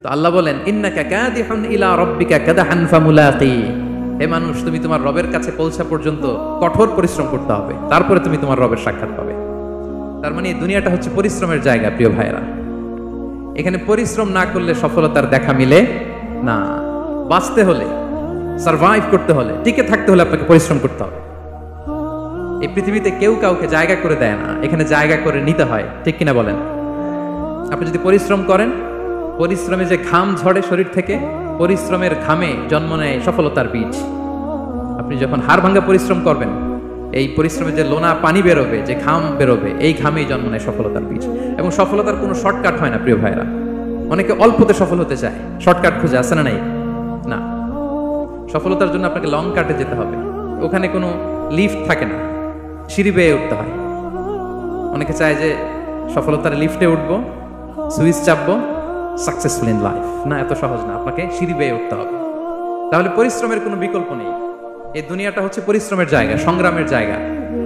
তো আল্লাহ বলেন ইন্নাকা কাদিহুন ইলা রাব্বিকা কাদহান ফামুলাকি, হে মানুষ তুমি তোমার রবের কাছে পৌঁছা পর্যন্ত কঠোর পরিশ্রম করতে হবে, তারপরে তুমি তোমার রবের সাক্ষাৎ পাবে। তার মানে এই দুনিয়াটা হচ্ছে পরিশ্রমের জায়গা প্রিয় ভাইরা। এখানে পরিশ্রম না করলে সফলতার দেখা মিলে না। বাঁচতে হলে, সারভাইভ করতে হলে, টিকে থাকতে হলে আপনাকে পরিশ্রম করতে হবে। এই পৃথিবীতে কেউ কাউকে জায়গা করে দেয় না, এখানে জায়গা করে নিতে হয়, ঠিক কিনা বলেন? আপনি যদি পরিশ্রম করেন, পরিশ্রমে যে ঘাম ঝরে শরীর থেকে, পরিশ্রমের ঘামে জন্ম নেয় সফলতার বীজ। আপনি যখন হাড় ভাঙা পরিশ্রম করবেন, এই পরিশ্রমে যে লোনা পানি বেরোবে, যে ঘাম বেরোবে, এই ঘামেই জন্ম নেয় সফলতার বীজ। এবং সফলতার কোনো শর্টকাট হয় না প্রিয় ভাইরা। অনেকে অল্পতে সফল হতে চায়, শর্টকাট খুঁজে, আছে না নাই? না, সফলতার জন্য আপনাকে লং কাটে যেতে হবে। ওখানে কোনো লিফট থাকে না, সিঁড়ি বেয়ে উঠতে হয়। অনেকে চায় যে সফলতার লিফটে উঠবো, সুইচ চাপবো, সাকসেসফুল ইন লাইফ। না, এত সহজ না, আপনাকে সিঁড়ি বেয়ে উঠতে হবে। তাহলে পরিশ্রমের কোনো বিকল্প নেই। এই দুনিয়াটা হচ্ছে পরিশ্রমের জায়গা, সংগ্রামের জায়গা।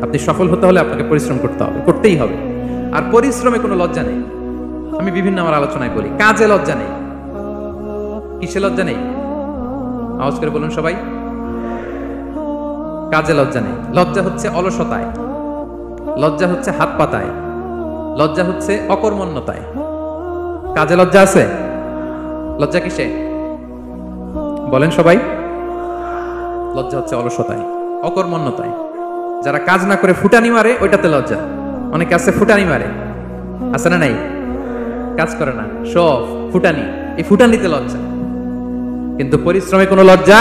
আপনি সফল হতে হলে আপনাকে পরিশ্রম করতে হবে, করতেই হবে। আর পরিশ্রমে কোনো লজ্জা নেই। আমি বিভিন্ন আমার আলোচনায় বলি, কাজে লজ্জা নেই। কিসে লজ্জা নেই? আওয়াজ করে বলুন সবাই। কাজে লজ্জা নেই। লজ্জা হচ্ছে অলসতায়, লজ্জা হচ্ছে হাত পাতায়, লজ্জা হচ্ছে অকর্মণ্যতায়। কাজে লজ্জা আছে? লজ্জা কিসে বলেন সবাই? লজ্জা হচ্ছে অলসতায়, অকর্মণ্যতায়। যারা কাজ না করে ফুটানি মারে, ওইটাতে লজ্জা। অনেকে আছে ফুটানি মারে, আছে না নাই? কাজ করে না, সব ফুটানি, এই ফুটানিতে লজ্জা। কিন্তু পরিশ্রমে কোনো লজ্জা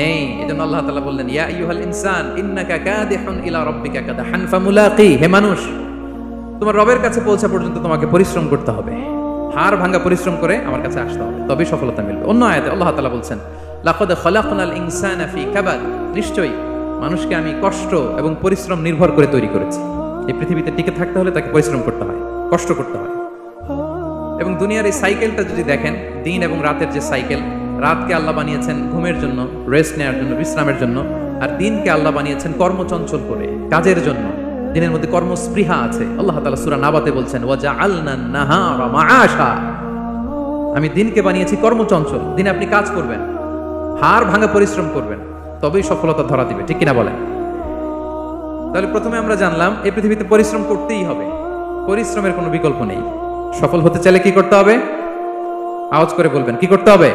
নেই। এজন্য আল্লাহ তাআলা বললেন ইয়া আইয়ুহাল ইনসান ইন্নাকা কাদিহুন ইলা রাব্বিকা কাদহান ফামুলাকি, হে মানুষ তোমার রবের কাছে পৌঁছা পর্যন্ত তোমাকে পরিশ্রম করতে হবে। হাড় ভাঙা পরিশ্রম করে আমার কাছে আসতে হবে, তবেই সফলতা মিলবে। অন্য আয়াতে আল্লাহ তাআলা বলছেন লাকাদ খালাকনাল ইনসানা ফি কাবাদ, নিশ্চয়ই মানুষকে আমি কষ্ট এবং পরিশ্রম নির্ভর করে তৈরি করেছি। এই পৃথিবীতে টিকে থাকতে হলে তাকে পরিশ্রম করতে হয়, কষ্ট করতে হয়। এবং দুনিয়ার এই সাইকেলটা যদি দেখেন, দিন এবং রাতের যে সাইকেল, রাতকে আল্লাহ বানিয়েছেন ঘুমের জন্য, রেস্ট নেওয়ার জন্য, বিশ্রামের জন্য। আর দিনকে আল্লাহ বানিয়েছেন কর্মচঞ্চল করে, কাজের জন্য। দিনের মধ্যে কর্মস্পৃহা আছে। আল্লাহ তাআলা সূরা নাবাতে বলছেন ওয়াজআলনান নাহারা মাআশা, আমি দিনকে বানিয়েছি কর্মচঞ্চল। দিনে আপনি কাজ করবেন, হাড় ভাঙা পরিশ্রম করবেন, তবেই সফলতা ধরা দিবে, ঠিক কিনা বলেন? তাহলে প্রথমে আমরা জানলাম এই পৃথিবীতে পরিশ্রম করতেই হবে, পরিশ্রমের কোনো বিকল্প নেই। সফল হতে চাইলে কি করতে হবে? আওয়াজ করে বলবেন, কি করতে হবে?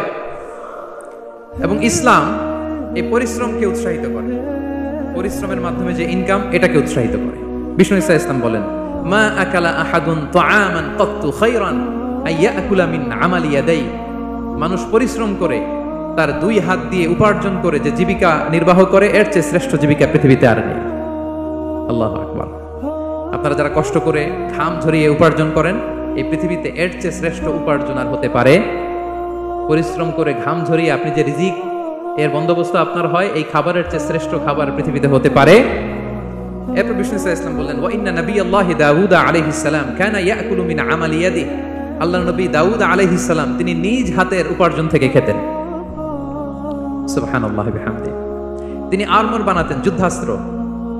এবং ইসলাম এই পরিশ্রমকে উৎসাহিত করে, পরিশ্রমের মাধ্যমে যে ইনকাম, এটাকে উৎসাহিত করে। বিষ্ণু ঈসা ইসলাম বলেন মা আকালা আহাদুন তাআমান কাত্তু খায়রান আইয়াকুলা মিন আমালি ইয়াদাই, মানুষ পরিশ্রম করে তার দুই হাত দিয়ে উপার্জন করে যে জীবিকা নির্বাহ করে, এর চেয়ে শ্রেষ্ঠ জীবিকা পৃথিবীতে আর নেই। আল্লাহু আকবার। আপনারা যারা কষ্ট করে ঘাম ঝরিয়ে উপার্জন করেন, এই পৃথিবীতে এর চেয়ে শ্রেষ্ঠ উপার্জন আর হতে পারে? পরিশ্রম করে ঘাম ঝরিয়ে আপনি যে রিজিক এর বন্দোবস্ত আপনার হয়, এই খাবারের চেয়ে শ্রেষ্ঠ খাবার পৃথিবীতে হতে পারে? এরপর বিষ্ণু ইসলাম বললেন ওয়া ইন্না নাবিয়াল্লাহি দাউদ আলাইহিস সালাম কানা ইয়াকুলু মিন আমালি ইয়াদিহি, আল্লাহর নবী দাউদ আলাইহিস সালাম তিনি নিজ হাতের উপার্জন থেকে খেতেন। সুবহানাল্লাহি বিহামদিহি। তিনি আর্মর বানাতেন, যুদ্ধাস্ত্র।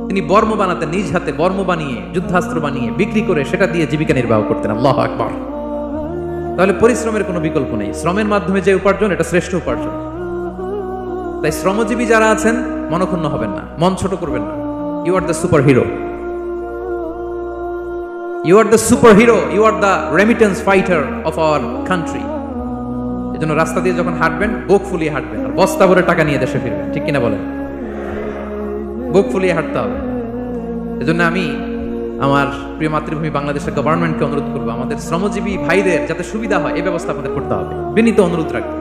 তিনি বর্ম বানাতেন, নিজ হাতে বর্ম বানিয়ে, যুদ্ধাস্ত্র বানিয়ে বিক্রি করে সেটা দিয়ে জীবিকা নির্বাহ করতেন। আল্লাহু আকবার। তাহলে পরিশ্রমের কোনো বিকল্প নেই। শ্রমের মাধ্যমে যে উপার্জন, এটা শ্রেষ্ঠ উপার্জন। তাই শ্রমজীবী যারা আছেন, মনক্ষুণ্ণ হবেন না, মন ছোট করবেন না। You are the super hero, you are the super hero, you are the remittance fighter of our country. এজন্য রাস্তা দিয়ে যখন হাঁটবেন, বুক ফুলিয়ে হাঁটবেন, আর বস্তা ভরে টাকা নিয়ে দেশে ফিরবেন, ঠিক কিনা বলেন? বুক ফুলিয়ে হাঁটতে হবে। এজন্য আমি আমার প্রিয় মাতৃভূমি বাংলাদেশের গভর্নমেন্টকে অনুরোধ করবো, আমাদের শ্রমজীবী ভাইদের যাতে সুবিধা হয়, এই ব্যবস্থা আমাদের করতে হবে। বিনীত অনুরোধ রাখবো।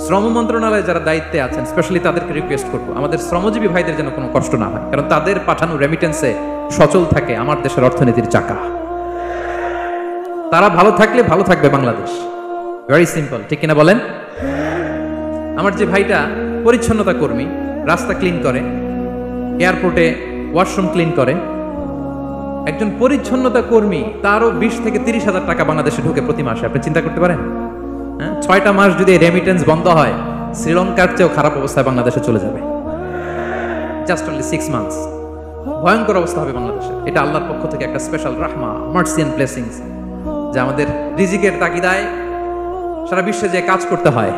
শ্রম মন্ত্রণালয়ে যারা দায়িত্বে আছেন, স্পেশালি তাদেরকে রিকোয়েস্ট করবো, আমাদের শ্রমজীবী ভাইদের যেন কোনো কষ্ট না হয়, কারণ তাদের পাঠানো রেমিটেন্সে সচল থাকে আমার দেশের অর্থনীতির চাকা। তারা ভালো থাকলে ভালো থাকবে বাংলাদেশ। ভেরি সিম্পল, ঠিক কিনা বলেন? আমার যে ভাইটা পরিচ্ছন্নতা কর্মী, রাস্তা ক্লিন করে, এয়ারপোর্টে ওয়াশরুম ক্লিন করে, একজন পরিচ্ছন্নতা কর্মী, তারও 20 থেকে 30 হাজার টাকা বাংলাদেশে ঢুকে প্রতি মাসে। আপনি চিন্তা করতে পারেন? 6টা মাস যদি রেমিটেন্স বন্ধ হয়, শ্রীলঙ্কার চেয়েও খারাপ অবস্থায় বাংলাদেশে চলে যাবে। Just only 6 months. ভয়ঙ্কর অবস্থা হবে বাংলাদেশে। এটা আল্লাহর পক্ষ থেকে একটা স্পেশাল রাহমা, মার্সি এন্ড ব্লেসিংস, যে আমাদের রিজিকের তাগিদায় সারা বিশ্বে যে কাজ করতে হয়,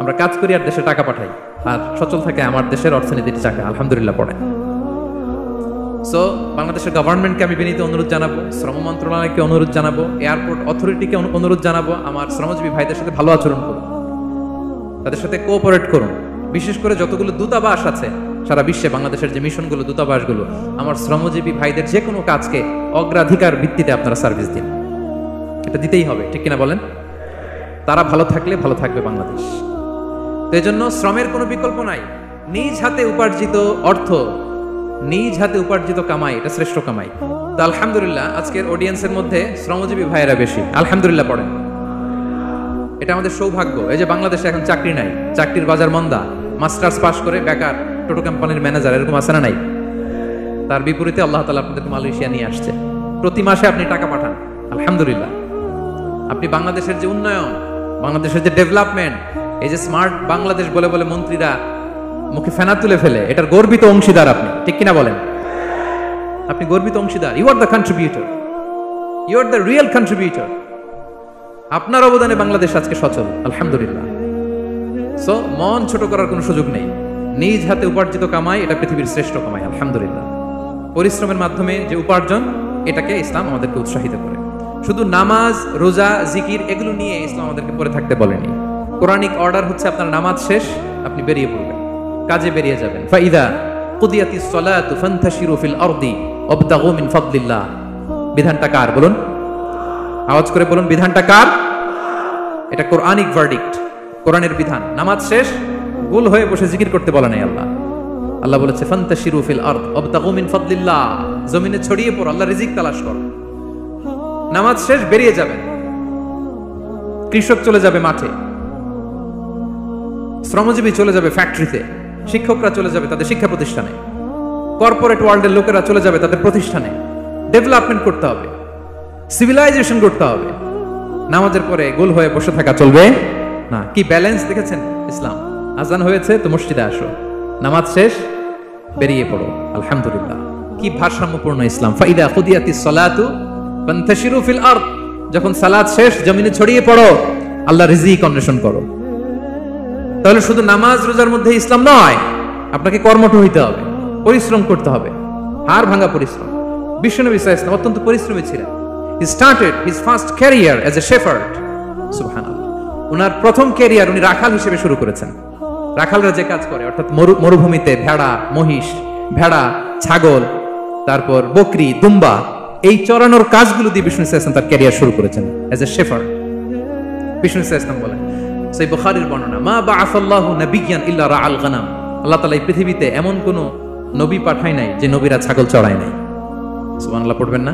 আমরা কাজ করি আর দেশে টাকা পাঠাই, আর সচল থাকে আমার দেশের অর্থনীতির চাকা, আলহামদুলিল্লাহ পড়ে। সো বাংলাদেশের গভর্নমেন্টকে আমি বিনীত অনুরোধ জানাবো, শ্রম মন্ত্রণালয়কে অনুরোধ জানাবো, এয়ারপোর্ট অথরিটিকে অনুরোধ জানাবো, আমার শ্রমজীবী ভাইদের সাথে ভালো আচরণ করুন, তাদের সাথে কোঅপারেট করুন। বিশেষ করে যতগুলো দূতাবাস আছে সারা বিশ্বে, বাংলাদেশের যে মিশনগুলো, দূতাবাসগুলো, আমার শ্রমজীবী ভাইদের যে কোনো কাজকে অগ্রাধিকার ভিত্তিতে আপনারা সার্ভিস দিন। এটা দিতেই হবে, ঠিক কিনা বলেন? তারা ভালো থাকলে ভালো থাকবে বাংলাদেশ। তো এই জন্য শ্রমের কোনো বিকল্প নাই। নিজ হাতে উপার্জিত অর্থ, নিজ হাতে উপার্জিত কামাই, এটা শ্রেষ্ঠ কামাই। তো আলহামদুলিল্লাহ আজকের অডিয়েন্সের মধ্যে শ্রমজীবী ভাইয়েরা বেশি, আলহামদুলিল্লাহ পড়েন। এটা আমাদের সৌভাগ্য। এই যে বাংলাদেশে এখন চাকরি নাই, চাকরির বাজার মন্দা, মাস্টার্স পাস করে বেকার টোটো কোম্পানির ম্যানেজার, এরকম আছে না নাই? তার বিপরীতে আল্লাহ তাআলা আপনাদেরকে মালয়েশিয়া নিয়ে আসছে, প্রতি মাসে আপনি টাকা পাঠান, আলহামদুলিল্লাহ। আপনি বাংলাদেশের যে উন্নয়ন, বাংলাদেশের যে ডেভেলপমেন্ট, এই যে স্মার্ট বাংলাদেশ বলে বলে মন্ত্রীরা মুখে ফেনা তুলে ফেলে, এটার গর্বিত অংশীদার আপনি, ঠিক কিনা বলেন? আপনি গর্বিত অংশীদার। You are the contributor, you are the real contributor. আপনার অবদানে বাংলাদেশ আজকে সচল, আলহামদুলিল্লাহ। সো মন ছোট করার কোনো সুযোগ নেই। নিজ হাতে উপার্জিত কামাই, এটা পৃথিবীর শ্রেষ্ঠ কামাই, আলহামদুলিল্লাহ। পরিশ্রমের মাধ্যমে যে উপার্জন, এটাকে ইসলাম আমাদেরকে উৎসাহিত করে। শুধু নামাজ, রোজা, জিকির এগুলো নিয়ে ইসলাম আমাদেরকে পড়ে থাকতে বলেনি। কোরআনিক অর্ডার হচ্ছে আপনার নামাজ শেষ, আপনি বেরিয়ে পড়বেন, কাজে বেরিয়ে যাবেন। ফাইদা কুদিয়াতিস সালাতু ফান্তাশিরু ফিল আরদি ওয়াবতাগু মিন ফাদলিল্লাহ। বিধানটা কার বলুন? আওয়াজ করে বলুন, বিধানটা কার? এটা কোরআনিক ভার্ডিক্ট, কোরআনের বিধান। নামাজ শেষ গোল হয়ে বসে জিকির করতে বলে নাই আল্লাহ। আল্লাহ বলেছে ফান্তাশিরু ফিল আরদ ওয়াবতাগু মিন ফাদলিল্লাহ, জমিনে ছড়িয়ে পড়ো, আল্লাহর রিজিক তালাশ করো। নামাজ শেষ বেরিয়ে যাবেন, কৃষক চলে যাবে মাঠে, শ্রমজীবী চলে যাবে ফ্যাক্টরিতে, শিক্ষকরা চলে যাবে তাদের শিক্ষা প্রতিষ্ঠানে, কর্পোরেট ওয়ার্ল্ডের লোকেরা চলে যাবে তাদের প্রতিষ্ঠানে। ডেভেলপমেন্ট করতে হবে, সিভিলাইজেশন করতে হবে। নামাজের পরে গোল হয়ে বসে থাকা চলবে না। কি ব্যালেন্স দেখেছেন ইসলাম? আজান হয়েছে তো মসজিদে আসো, নামাজ শেষ বেরিয়ে পড়ো, আলহামদুলিল্লাহ। কি ভারসাম্যপূর্ণ ইসলাম। ফাইদা কুদিয়াতিস সালাতু ফান্তাশিরু ফিল আরদ, যখন সালাত শেষ জমিনে ছড়িয়ে পড়ো, আল্লাহ রিজিক অন্বেষণ করো। তাহলে শুধু নামাজ রোজার মধ্যে ইসলাম নয়, আপনাকে কর্মঠ হইতে হবে, পরিশ্রম করতে হবে, হাড় ভাঙা পরিশ্রম। বিশ্বনবী সাল্লাল্লাহু আলাইহি ওয়াসাল্লাম অত্যন্ত পরিশ্রমী ছিলেন। He started his first career as a shepherd, সুবহানাল্লাহ। ওনার প্রথম ক্যারিয়ার উনি রাখাল হিসেবে শুরু করেছেন। রাখালরা যে কাজ করে, অর্থাৎ মরুভূমিতে ভেড়া, মহিষ, ভেড়া, ছাগল, তারপর বকরি, দুম্বা, এই চরানোর কাজগুলো দিয়ে বিষ্ণু সাল্লাল্লাহু আলাইহি ওয়াসাল্লাম তার ক্যারিয়ার শুরু করেছেন এজ এ শেফার্ড। বিষ্ণু সাল্লাল্লাহু আলাইহি ওয়াসাল্লাম বলেন, সহিহ বুখারীর বর্ণনা, মা বাআসাল্লাহু নাবিয়্যান ইল্লা রাআল গানাম। আল্লাহ তাআলা এই পৃথিবীতে এমন কোন নবী পাঠায় নাই যে নবীরা ছাগল চড়ায় নাই। সুবহানাল্লাহ পড়বেন না?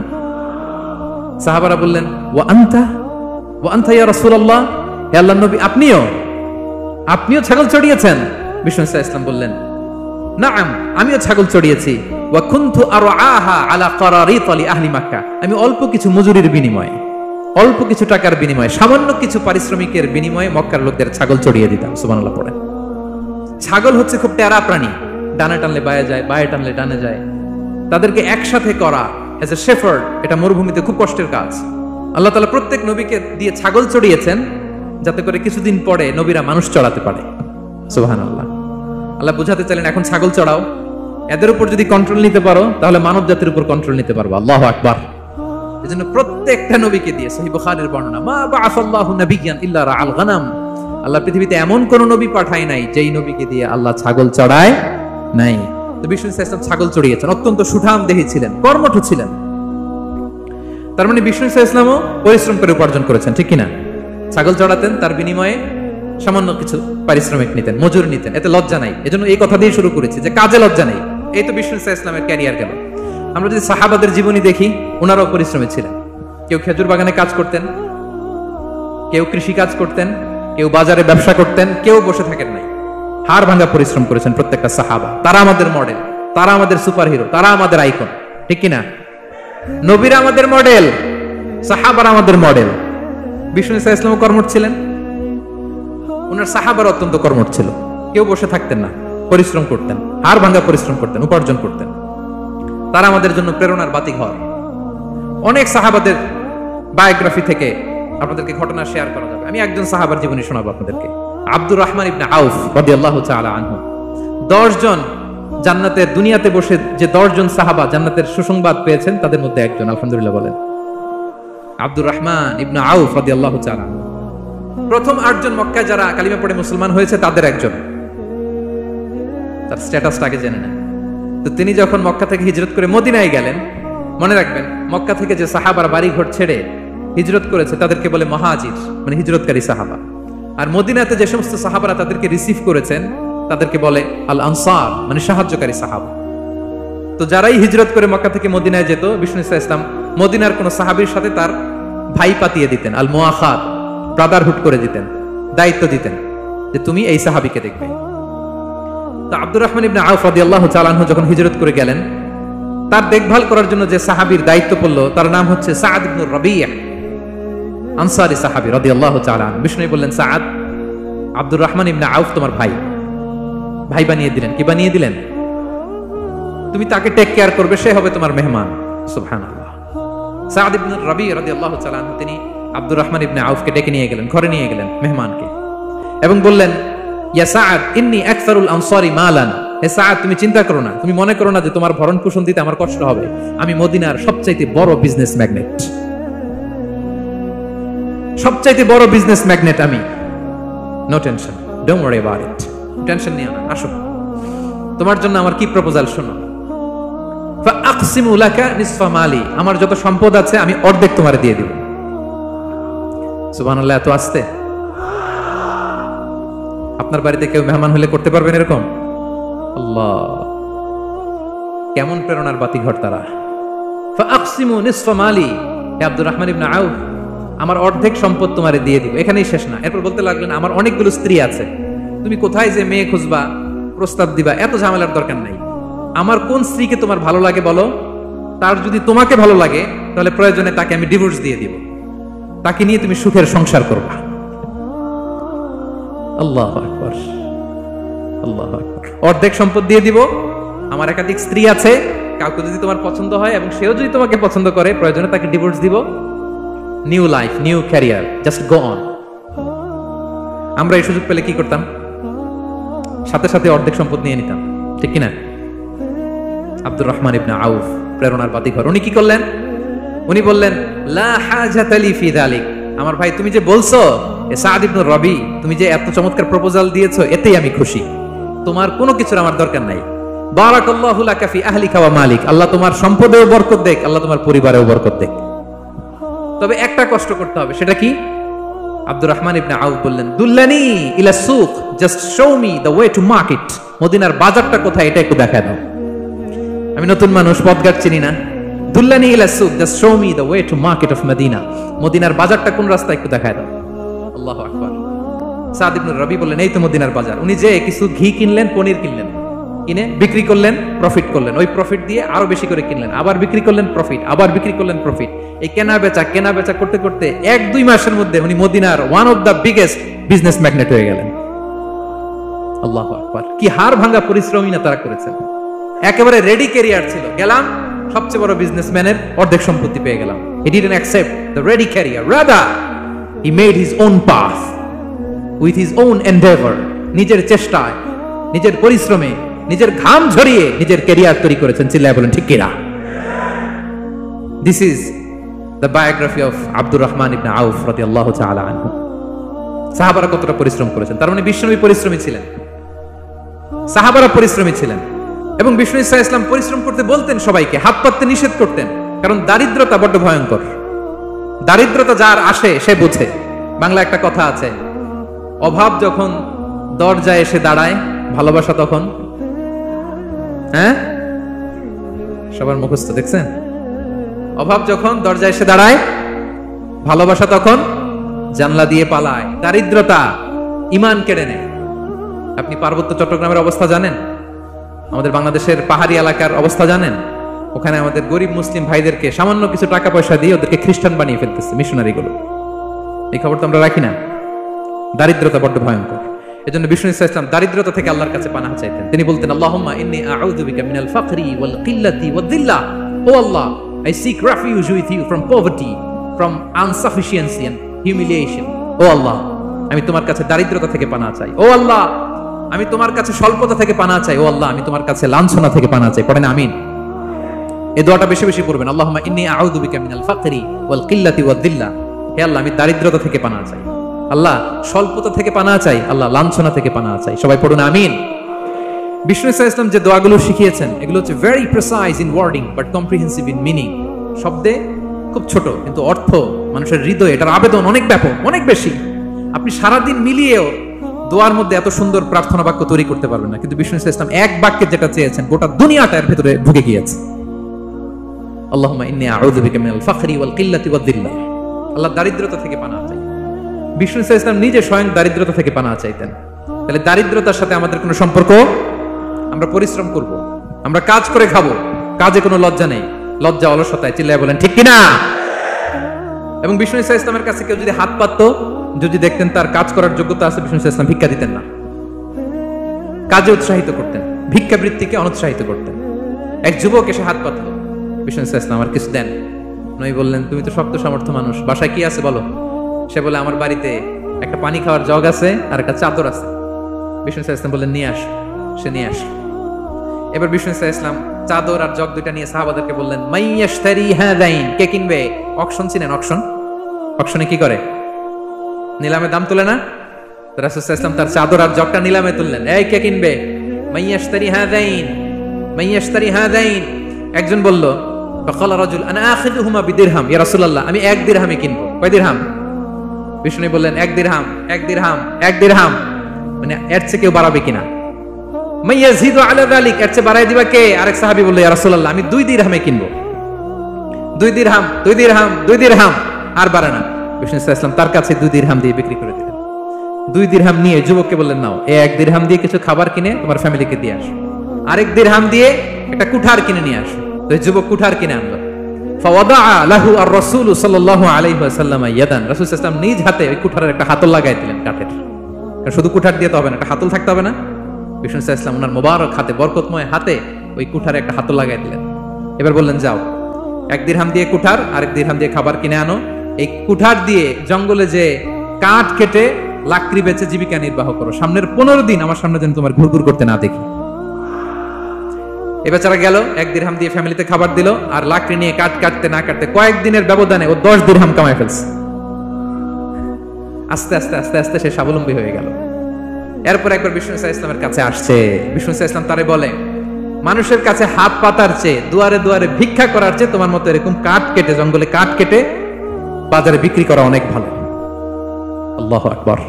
সাহাবারা বললেন, ওয়া আনতা ইয়া রাসূলুল্লাহ, হে আল্লাহর নবী আপনিও ছাগল চড়িয়েছেন? বিষ্ণু সাল্লাল্লাহু আলাইহি ওয়াসাল্লাম বললেন, নাআম, আমিও ছাগল চড়িয়েছি। ওয়া কুনতু আরআহা আলা কারারিত লি আহলি মক্কা, আমি অল্প কিছু মজুরির বিনিময়ে, অল্প কিছু টাকার বিনিময়ে, সামান্য কিছু পারিশ্রমিকের বিনিময়ে মক্কার লোকদের ছাগল চড়িয়ে দিতাম। সুবহানাল্লাহ পড়েন। ছাগল হচ্ছে খুব টেরা প্রাণী, ডানে টানলে বায়ে যায়, বায়ে টানলে ডানে যায়। তাদেরকে একসাথে করা এজ এ শেফার্ড, এটা মরুভূমিতে খুব কষ্টের কাজ। আল্লাহ তাআলা প্রত্যেক নবীকে দিয়ে ছাগল চড়িয়েছেন, যাতে করে কিছুদিন পরে নবীরা মানুষ চড়াতে পারে। সুবহানাল্লাহ। আল্লাহ বুঝাতে চাইলেন, এখন ছাগল চড়াও, এদের উপর যদি কন্ট্রোল নিতে পারো তাহলে মানব জাতির উপর কন্ট্রোল নিতে পারবো। আল্লাহু আকবার। এজন্য প্রত্যেকটা নবীকে দিয়ে, সহিহ বুখারীর বর্ণনা, মা বাআসাল্লাহু নাবিয়্যান ইল্লা রাআল গানাম, আল্লাহ পৃথিবীতে এমন কোন নবী পাঠায় নাই যেই নবীকে দিয়ে আল্লাহ ছাগল চড়ায় নাই। তো বিষ্ণু সাল্লাল্লাহু আলাইহি ওয়াসাল্লাম ছাগল চড়িয়েছেন, অত্যন্ত সুঠাম দেহী ছিলেন, কর্মঠ ছিলেন। তার মানে বিষ্ণু সাল্লাল্লাহু আলাইহি ওয়াসাল্লামও পরিশ্রম করে উপার্জন করেছেন, ঠিক কিনা? ছাগল চড়াতেন, তার বিনিময়ে সামান্য কিছু পারিশ্রমিক নিতেন, মজুর নিতেন, এতে লজ্জা নাই। এজন্য এই কথা দিয়ে শুরু করেছি যে কাজে লজ্জা নেই। এই তো বিষ্ণু সাল্লাল্লাহু আলাইহি ওয়াসাল্লামের ক্যারিয়ার গেল। আমরা যদি সাহাবাদের জীবনী দেখি, ওনারাও পরিশ্রমী ছিলেন। কেউ খেজুর বাগানে কাজ করতেন, কেউ কৃষি কাজ করতেন, কেউ বাজারে ব্যবসা করতেন, কেউ বসে থাকেন নাই। হাড় ভাঙা পরিশ্রম করেছেন প্রত্যেকটা সাহাবা। তারা আমাদের মডেল, তারা আমাদের সুপার হিরো, তারা আমাদের আইকন, ঠিক কিনা? নবীরা আমাদের মডেল, সাহাবারা আমাদের মডেল। বিষ্ণু সাল্লাল্লাহু আলাইহি ওয়াসাল্লাম কর্মঠ ছিলেন, ওনার সাহাবারা অত্যন্ত কর্মঠ ছিল। কেউ বসে থাকতেন না, পরিশ্রম করতেন, হাড় ভাঙা পরিশ্রম করতেন, উপার্জন করতেন। তারা আমাদের জন্য প্রেরণার বাতিঘর। অনেক সাহাবাদের বায়োগ্রাফি থেকে আপনাদেরকে ঘটনা শেয়ার করা যাবে। আমি একজন সাহাবার জীবনী শোনাবো আপনাদেরকে। আব্দুর রহমান ইবনে আউফ রাদিয়াল্লাহু তাআলা আনহু। 10 জন জান্নাতের দুনিয়াতে বসে যে 10 জন সাহাবা জান্নাতের সুসংবাদ পেয়েছেন তাদের মধ্যে একজন, আলহামদুলিল্লাহ বলেন। আব্দুর রহমান ইবনে আউফ রাদিয়াল্লাহু তাআলা প্রথম 8 জন মক্কায় যারা কালিমা পড়ে মুসলমান হয়েছে তাদের একজন। তার স্ট্যাটাসটা আগে জেনে নেন। তো তিনি যখন মক্কা থেকে হিজরত করে মদিনায় গেলেন, মনে রাখবেন মক্কা থেকে যে সাহাবারা বাড়ি ঘর ছেড়ে হিজরত করেছে তাদেরকে বলে মুহাজির, মানে হিজরতকারী সাহাবা। আর মদিনাতে যে সমস্ত সাহাবারা তাদেরকে রিসিভ করেছেন তাদেরকে বলে আল আনসার, মানে সাহায্যকারী সাহাবা। তো যারাই হিজরত করে মক্কা থেকে মদিনায় যেত, বিষ্ণু ইসলাম মদিনার কোন সাহাবীর সাথে তার ভাই পাতিয়ে দিতেন, আল মুআখাত, ব্রাদারহুড করে দিতেন, দায়িত্ব দিতেন যে তুমি এই সাহাবীকে দেখবে। তো আব্দুর রহমান ইবনে আউফ রাদিয়াল্লাহু তাআলা আনহু যখন হিজরত করে গেলেন, তার দেখভাল করার জন্য যে সাহাবীর দায়িত্ব পড়ল তার নাম হচ্ছে সাআদ ইবনে রাবিয়া, আনসারী সাহাবী রাদিয়াল্লাহু তাআলা আনহু। বিষ্ণু বললেন, সাআদ, আব্দুর রহমান ইবনে আউফ তোমার ভাই, ভাই বানিয়ে দিলেন। কি বানিয়ে দিলেন? তুমি তাকে টেক কেয়ার করবে, সে হবে তোমার মেহমান। সুবহানাল্লাহ। সাআদ ইবনে রাবিয়া রাদিয়াল্লাহু তাআলা আনহু তিনি আব্দুর রহমান ইবনে আউফকে ডেকে নিয়ে গেলেন, ঘরে নিয়ে গেলেন মেহমানকে, এবং বললেন, ইয়া সাআদ ইন্নী আকসারুল আনসারি মালান। হে সাআদ, তুমি চিন্তা করো না, তুমি মনে করো না যে তোমার ভরণ পোষণ দিতে আমার কষ্ট হবে। আমি মদিনার সবচাইতে বড় বিজনেস ম্যাগনেট, সবচাইতে বড় বিজনেস ম্যাগনেট আমি। No tension, don't worry about it. Tension নিও না, আসো তোমার জন্য আমার কি প্রপোজাল শোনো। ফাআকসিমু লাকা নিসফা মালি, আমার যত সম্পদ আছে আমি অর্ধেক তোমারে দিয়ে দিব। সুবহানাল্লাহ। এত আসতে আপনার বাড়িতে কেউ মেহমান হলে করতে পারবেন এরকম? আল্লাহ, কেমন প্রেরণার বাতি ঘর তারা। ফাআকসিমু নিসফা মালি, হে আব্দুর রহমান ইবনে আউফ, আমার অর্ধেক সম্পদ তোমারে দিয়ে দিব। এখানেই শেষ না, এরপর বলতে লাগলেন, আমার অনেকগুলো স্ত্রী আছে, তুমি কোথায় যে মেয়ে খুঁজবা, প্রস্তাব দিবা, এত ঝামেলার দরকার নাই। আমার কোন স্ত্রীকে তোমার ভালো লাগে বলো, তার যদি তোমাকে ভালো লাগে তাহলে প্রয়োজনে তাকে আমি ডিভোর্স দিয়ে দিব, তাকে নিয়ে তুমি সুখের সংসার করবা। আল্লাহু আকবার, আল্লাহু আকবার। অর্ধেক সম্পদ দিয়ে দিব, আমার একাধিক স্ত্রী আছে, কাউকে যদি তোমার পছন্দ হয় এবং সেও যদি তোমাকে পছন্দ করে প্রয়োজনে তাকে ডিভোর্স দিব। New life, new career, just go on. আমরা এই সুযোগ পেলে কি করতাম? সাথে সাথে অর্ধেক সম্পদ নিয়ে নিতাম, ঠিক কিনা? আব্দুর রহমান ইবনে আউফ প্রেরণার বাতিঘর। উনি কি করলেন? উনি বললেন, লা হাজাতা লি ফি যালিক। আমার ভাই, তুমি যে বলছো, এ সাআদ ইবনে রবি, তুমি যে এত চমৎকার প্রপোজাল দিয়েছো, এতেই আমি খুশি। তোমার কোনো কিছুর আমার দরকার নাই। বারাকাল্লাহু লাকা ফি আহলিকা ওয়া মালিক। আল্লাহ তোমার সম্পদেও বরকত দেখ, আল্লাহ তোমার পরিবারেও বরকত দেখ। তবে একটা কষ্ট করতে হবে, সেটা কি? আব্দুর রহমান ইবনে আউফ বললেন, দুল্লানি ইলা সুক, just show me the way to market. মদিনার বাজারটা কোথায় এটা একটু দেখায় দাও। আমি নতুন মানুষ, পথঘাট চিনি না। দুল্লানি ইলা সুক, just show me the way to market of Medina. মদিনার বাজারটা কোন রাস্তা একটু দেখায় দাও। আল্লাহু আকবার। সাদ ইবনে রবি বললেন, এই তো মদিনার বাজার। উনি যে কিছু ঘি কিনলেন, পনির কিনলেন, কিনে বিক্রি করলেন, প্রফিট করলেন। ওই প্রফিট দিয়ে আরো বেশি করে কিনলেন, আবার বিক্রি করলেন, প্রফিট, আবার বিক্রি করলেন, প্রফিট। এই কেনা বেচা করতে করতে 1-2 মাসের মধ্যে উনি মদিনার one of the biggest business magnate হয়ে গেলেন। আল্লাহু আকবার। কি হাড় ভাঙা পরিশ্রমই না তারা করেছেন। একেবারে রেডি ক্যারিয়ার ছিল, গেলাম সবচেয়ে বড় বিজনেসম্যানের অর্ধেক সম্পত্তি পেয়ে গেলাম। He didn't accept the ready career, rather he made his own path with his own endeavor. নিজের চেষ্টায়, নিজের পরিশ্রমে, নিজের ঘাম ঝরিয়ে নিজের ক্যারিয়ার তৈরি করেছেন। চিল্লায় বলেন ঠিক কিনা? This is the biography of Abdur Rahman ইবনে আউফ রাদিয়াল্লাহু তাআলা আনহু। সাহাবারা কতটা পরিশ্রম করেছেন, তার মানে বিশ্বনবী পরিশ্রমী ছিলেন, সাহাবারা পরিশ্রমী ছিলেন। এবং বিষ্ণু ইসলাম পরিশ্রম করতে বলতেন সবাইকে, হাত পাততে নিষেধ করতেন, কারণ দারিদ্রতা বড্ড ভয়ঙ্কর। দারিদ্রতা যার আসে সে বুঝে। বাংলা একটা কথা আছে, অভাব যখন দরজায় এসে দাঁড়ায়, ভালোবাসা তখন। হ্যাঁ, সবার মুখস্থ দেখছেন? অভাব যখন দরজায় এসে দাঁড়ায়, ভালোবাসা তখন জানলা দিয়ে পালায়। দারিদ্রতা ঈমান কেড়ে নেয়। আপনি পার্বত্য চট্টগ্রামের অবস্থা জানেন? আমাদের বাংলাদেশের পাহাড়ি এলাকার অবস্থা জানেন? ওখানে আমাদের গরিব মুসলিম ভাইদেরকে সামান্য কিছু টাকা পয়সা দিয়ে ওদেরকে খ্রিস্টান বানিয়ে ফেলতেছে মিশনারি গুলো। এই খবর তো আমরা রাখি না। দারিদ্রতা বড্ড ভয়ঙ্কর। এজন্য বিষ্ণু ইসলাম দারিদ্রতা থেকে আল্লাহর কাছে পানাহ চাইতেন। তিনি বলতেন, আল্লাহুম্মা ইন্নী আউযু বিকা মিনাল ফাকরি ওয়াল কিল্লাতি ওয়াদ-দিল্লা। ও আল্লাহ, I seek refuge with you from poverty, from insufficiency and humiliation. ও আল্লাহ, আমি তোমার কাছে দারিদ্রতা থেকে পানাহ চাই। ও আল্লাহ, আমি তোমার কাছে স্বল্পতা থেকে পানাহ চাই। ও আল্লাহ, আমি তোমার কাছে লাঞ্ছনা থেকে পানাহ চাই। পড়েন আমিন। এই দোয়াটা বেশি বেশি পড়বেন। আল্লাহুম্মা ইন্নী আউযু বিকা মিনাল ফাকরি ওয়াল কিল্লাতি ওয়াদ দিল্লা। হে আল্লাহ, আমি দারিদ্রতা থেকে পানাহ চাই। আল্লাহ, স্বল্পতা থেকে পানাহ চাই। আল্লাহ, লাঞ্ছনা থেকে পানাহ চাই। সবাই পড়ুন আমিন। বিষ্ণু সাল্লাল্লাহু আলাইহি ওয়াসাল্লাম যে দোয়াগুলো শিখিয়েছেন, এগুলো হচ্ছে very precise in wording but comprehensive in meaning. শব্দে খুব ছোট, কিন্তু অর্থ মানুষের হৃদয়ে এটার আবেদন অনেক ব্যাপক, অনেক বেশি। আপনি সারাদিন মিলিয়েও দোয়ার মধ্যে এত সুন্দর প্রার্থনা বাক্য তৈরি করতে পারবেন না, কিন্তু বিষ্ণু সাল্লাল্লাহু আলাইহি ওয়াসাল্লাম এক বাক্যে যেটা চেয়েছেন, গোটা দুনিয়াটা এর ভেতরে ঢুকে গিয়েছে। আল্লাহুম্মা ইন্নী আউযু বিকা মিনাল ফাকরি ওয়াল কিল্লাতি ওয়াদ দিল্লা। আল্লাহ, দারিদ্রতা থেকে পানাহ চাই। বিষ্ণু সাল্লাল্লাহু আলাইহি ওয়াসাল্লাম নিজে স্বয়ং দারিদ্রতা থেকে পানাহ চাইতেন। তাহলে দারিদ্রতার সাথে আমাদের কোনো সম্পর্ক? আমরা পরিশ্রম করব, আমরা কাজ করে খাবো, কাজে কোনো লজ্জা নেই। লজ্জা অলসতায়, চিল্লায় বলেন ঠিক কিনা? এবং বিষ্ণু সাল্লাল্লাহু আলাইহি ওয়াসাল্লামের কাছে কেউ যদি হাত পাততো, যদি দেখতেন তার কাজ করার যোগ্যতা আছে, বিষ্ণু সাল্লাল্লাহু আলাইহি ওয়াসাল্লাম ভিক্ষা দিতেন না, কাজে উৎসাহিত করতেন, ভিক্ষাবৃত্তিকে অনুৎসাহিত করতেন। এক যুবক এসে হাত পাতলো, বিষ্ণু সাল্লাল্লাহু আলাইহি ওয়াসাল্লাম আমার কিছু দেন। নবী বললেন, তুমি তো শক্ত সামর্থ্য মানুষ, বাসায় কি আছে বলো? সে বলে, আমার বাড়িতে একটা পানি খাওয়ার জগ আছে আর একটা চাদর আছে। বিষ্ণু সাল্লাল্লাহু আলাইহি ওয়াসাল্লাম বললেন, নিয়ে আস। সে নিয়ে আস। এবার বিষ্ণু সাল্লাল্লাহু আলাইহি ওয়াসাল্লাম চাদর আর জগ দুইটা নিয়ে সাহাবাদেরকে বললেন, মাইয়াশতারি হাযাইন, কে কিনবে? অকশন চিনেন? অকশন, অকশনে কি করে? নিলামে দাম তোলে না? রাসূল সাল্লাল্লাহু আলাইহি ওয়াসাল্লাম তার চাদর আর জগটা নিলামে তুললেন। এই কে কিনবে? মাইয়াশতারি হাযাইন, মাইয়াশতারি হাযাইন। একজন বলল, ফাকালা রাজুল আনা আখিযুহুমা বিদিরহাম, ইয়া রাসূলুল্লাহ, আমি এক দিরহামে কিনবো। কয় দিরহাম? বিষ্ণু বললেন, এক দিরহাম, এক দিরহাম, এক দিরহাম। মানে এর চেয়ে কেউ বাড়াবে কিনা? মাইয়াজিদু আলা যালিক, এর চেয়ে বাড়ায় দিবা কে? আরেক সাহাবী বলল, ইয়া রাসূলুল্লাহ, আমি 2 দিরহামে কিনবো। 2 দিরহাম, 2 দিরহাম, 2 দিরহাম, আর বাড়ে না। বিষ্ণু সাল্লাল্লাহু আলাইহি ওয়াসাল্লাম তার কাছে 2 দিরহাম দিয়ে বিক্রি করে দিলেন। 2 দিরহাম নিয়ে যুবককে বললেন, নাও, এই 1 দিরহাম দিয়ে কিছু খাবার কিনে তোমার ফ্যামিলিকে দিয়ে আসো। আরেক দিরহাম দিয়ে একটা কুঠার কিনে নিয়ে আসো। তো যুবক কুঠার কিনে আনলো। ফাওয়াদা লাহু আর রাসূল সাল্লাল্লাহু আলাইহি ওয়াসাল্লাম ইয়াদান, রাসূল সাল্লাল্লাহু আলাইহি ওয়াসাল্লাম নিজ হাতে ওই কুঠারের একটা হাতল লাগাই দিলেন কাঠের। কারণ শুধু কুঠার দিয়ে তো হবে না, একটা হাতল থাকতে হবে না? বিষ্ণু সাল্লাল্লাহু আলাইহি ওয়াসাল্লাম ওনার মোবারক হাতে, বরকতময় হাতে ওই কুঠারে একটা হাতল লাগাই দিলেন। এবার বললেন, যাও, 1 দিরহাম দিয়ে কুঠার, আরেক দিরহাম দিয়ে খাবার কিনে আনো। এই কুঠার দিয়ে জঙ্গলে যে কাঠ কেটে লাকড়ি বেচে জীবিকা নির্বাহ করো। সামনের 15 দিন আমার সামনে যেন তোমার ঘুরঘুর করতে না দেখি। এ বেচারা গেল, 1 দিরহাম দিয়ে ফ্যামিলিতে খাবার দিল, আর লাকড়ি নিয়ে কাঠ কাটতে না কাটতে কয়েকদিনের ব্যবধানে ও 10 দিরহাম কামাই ফেলছে। আস্তে আস্তে আস্তে আস্তে সে স্বাবলম্বী হয়ে গেল। এরপর একবার বিষ্ণু সাল্লাল্লাহু আলাইহি ওয়াসাল্লামের কাছে আসছে। বিষ্ণু সাল্লাল্লাহু আলাইহি ওয়াসাল্লাম তারে বলে, মানুষের কাছে হাত পাতার চেয়ে, দুয়ারে দুয়ারে ভিক্ষা করার চেয়ে তোমার মতো এরকম কাঠ কেটে, জঙ্গলে কাঠ কেটে বাজারে বিক্রি করা অনেক ভালো। আল্লাহু আকবার।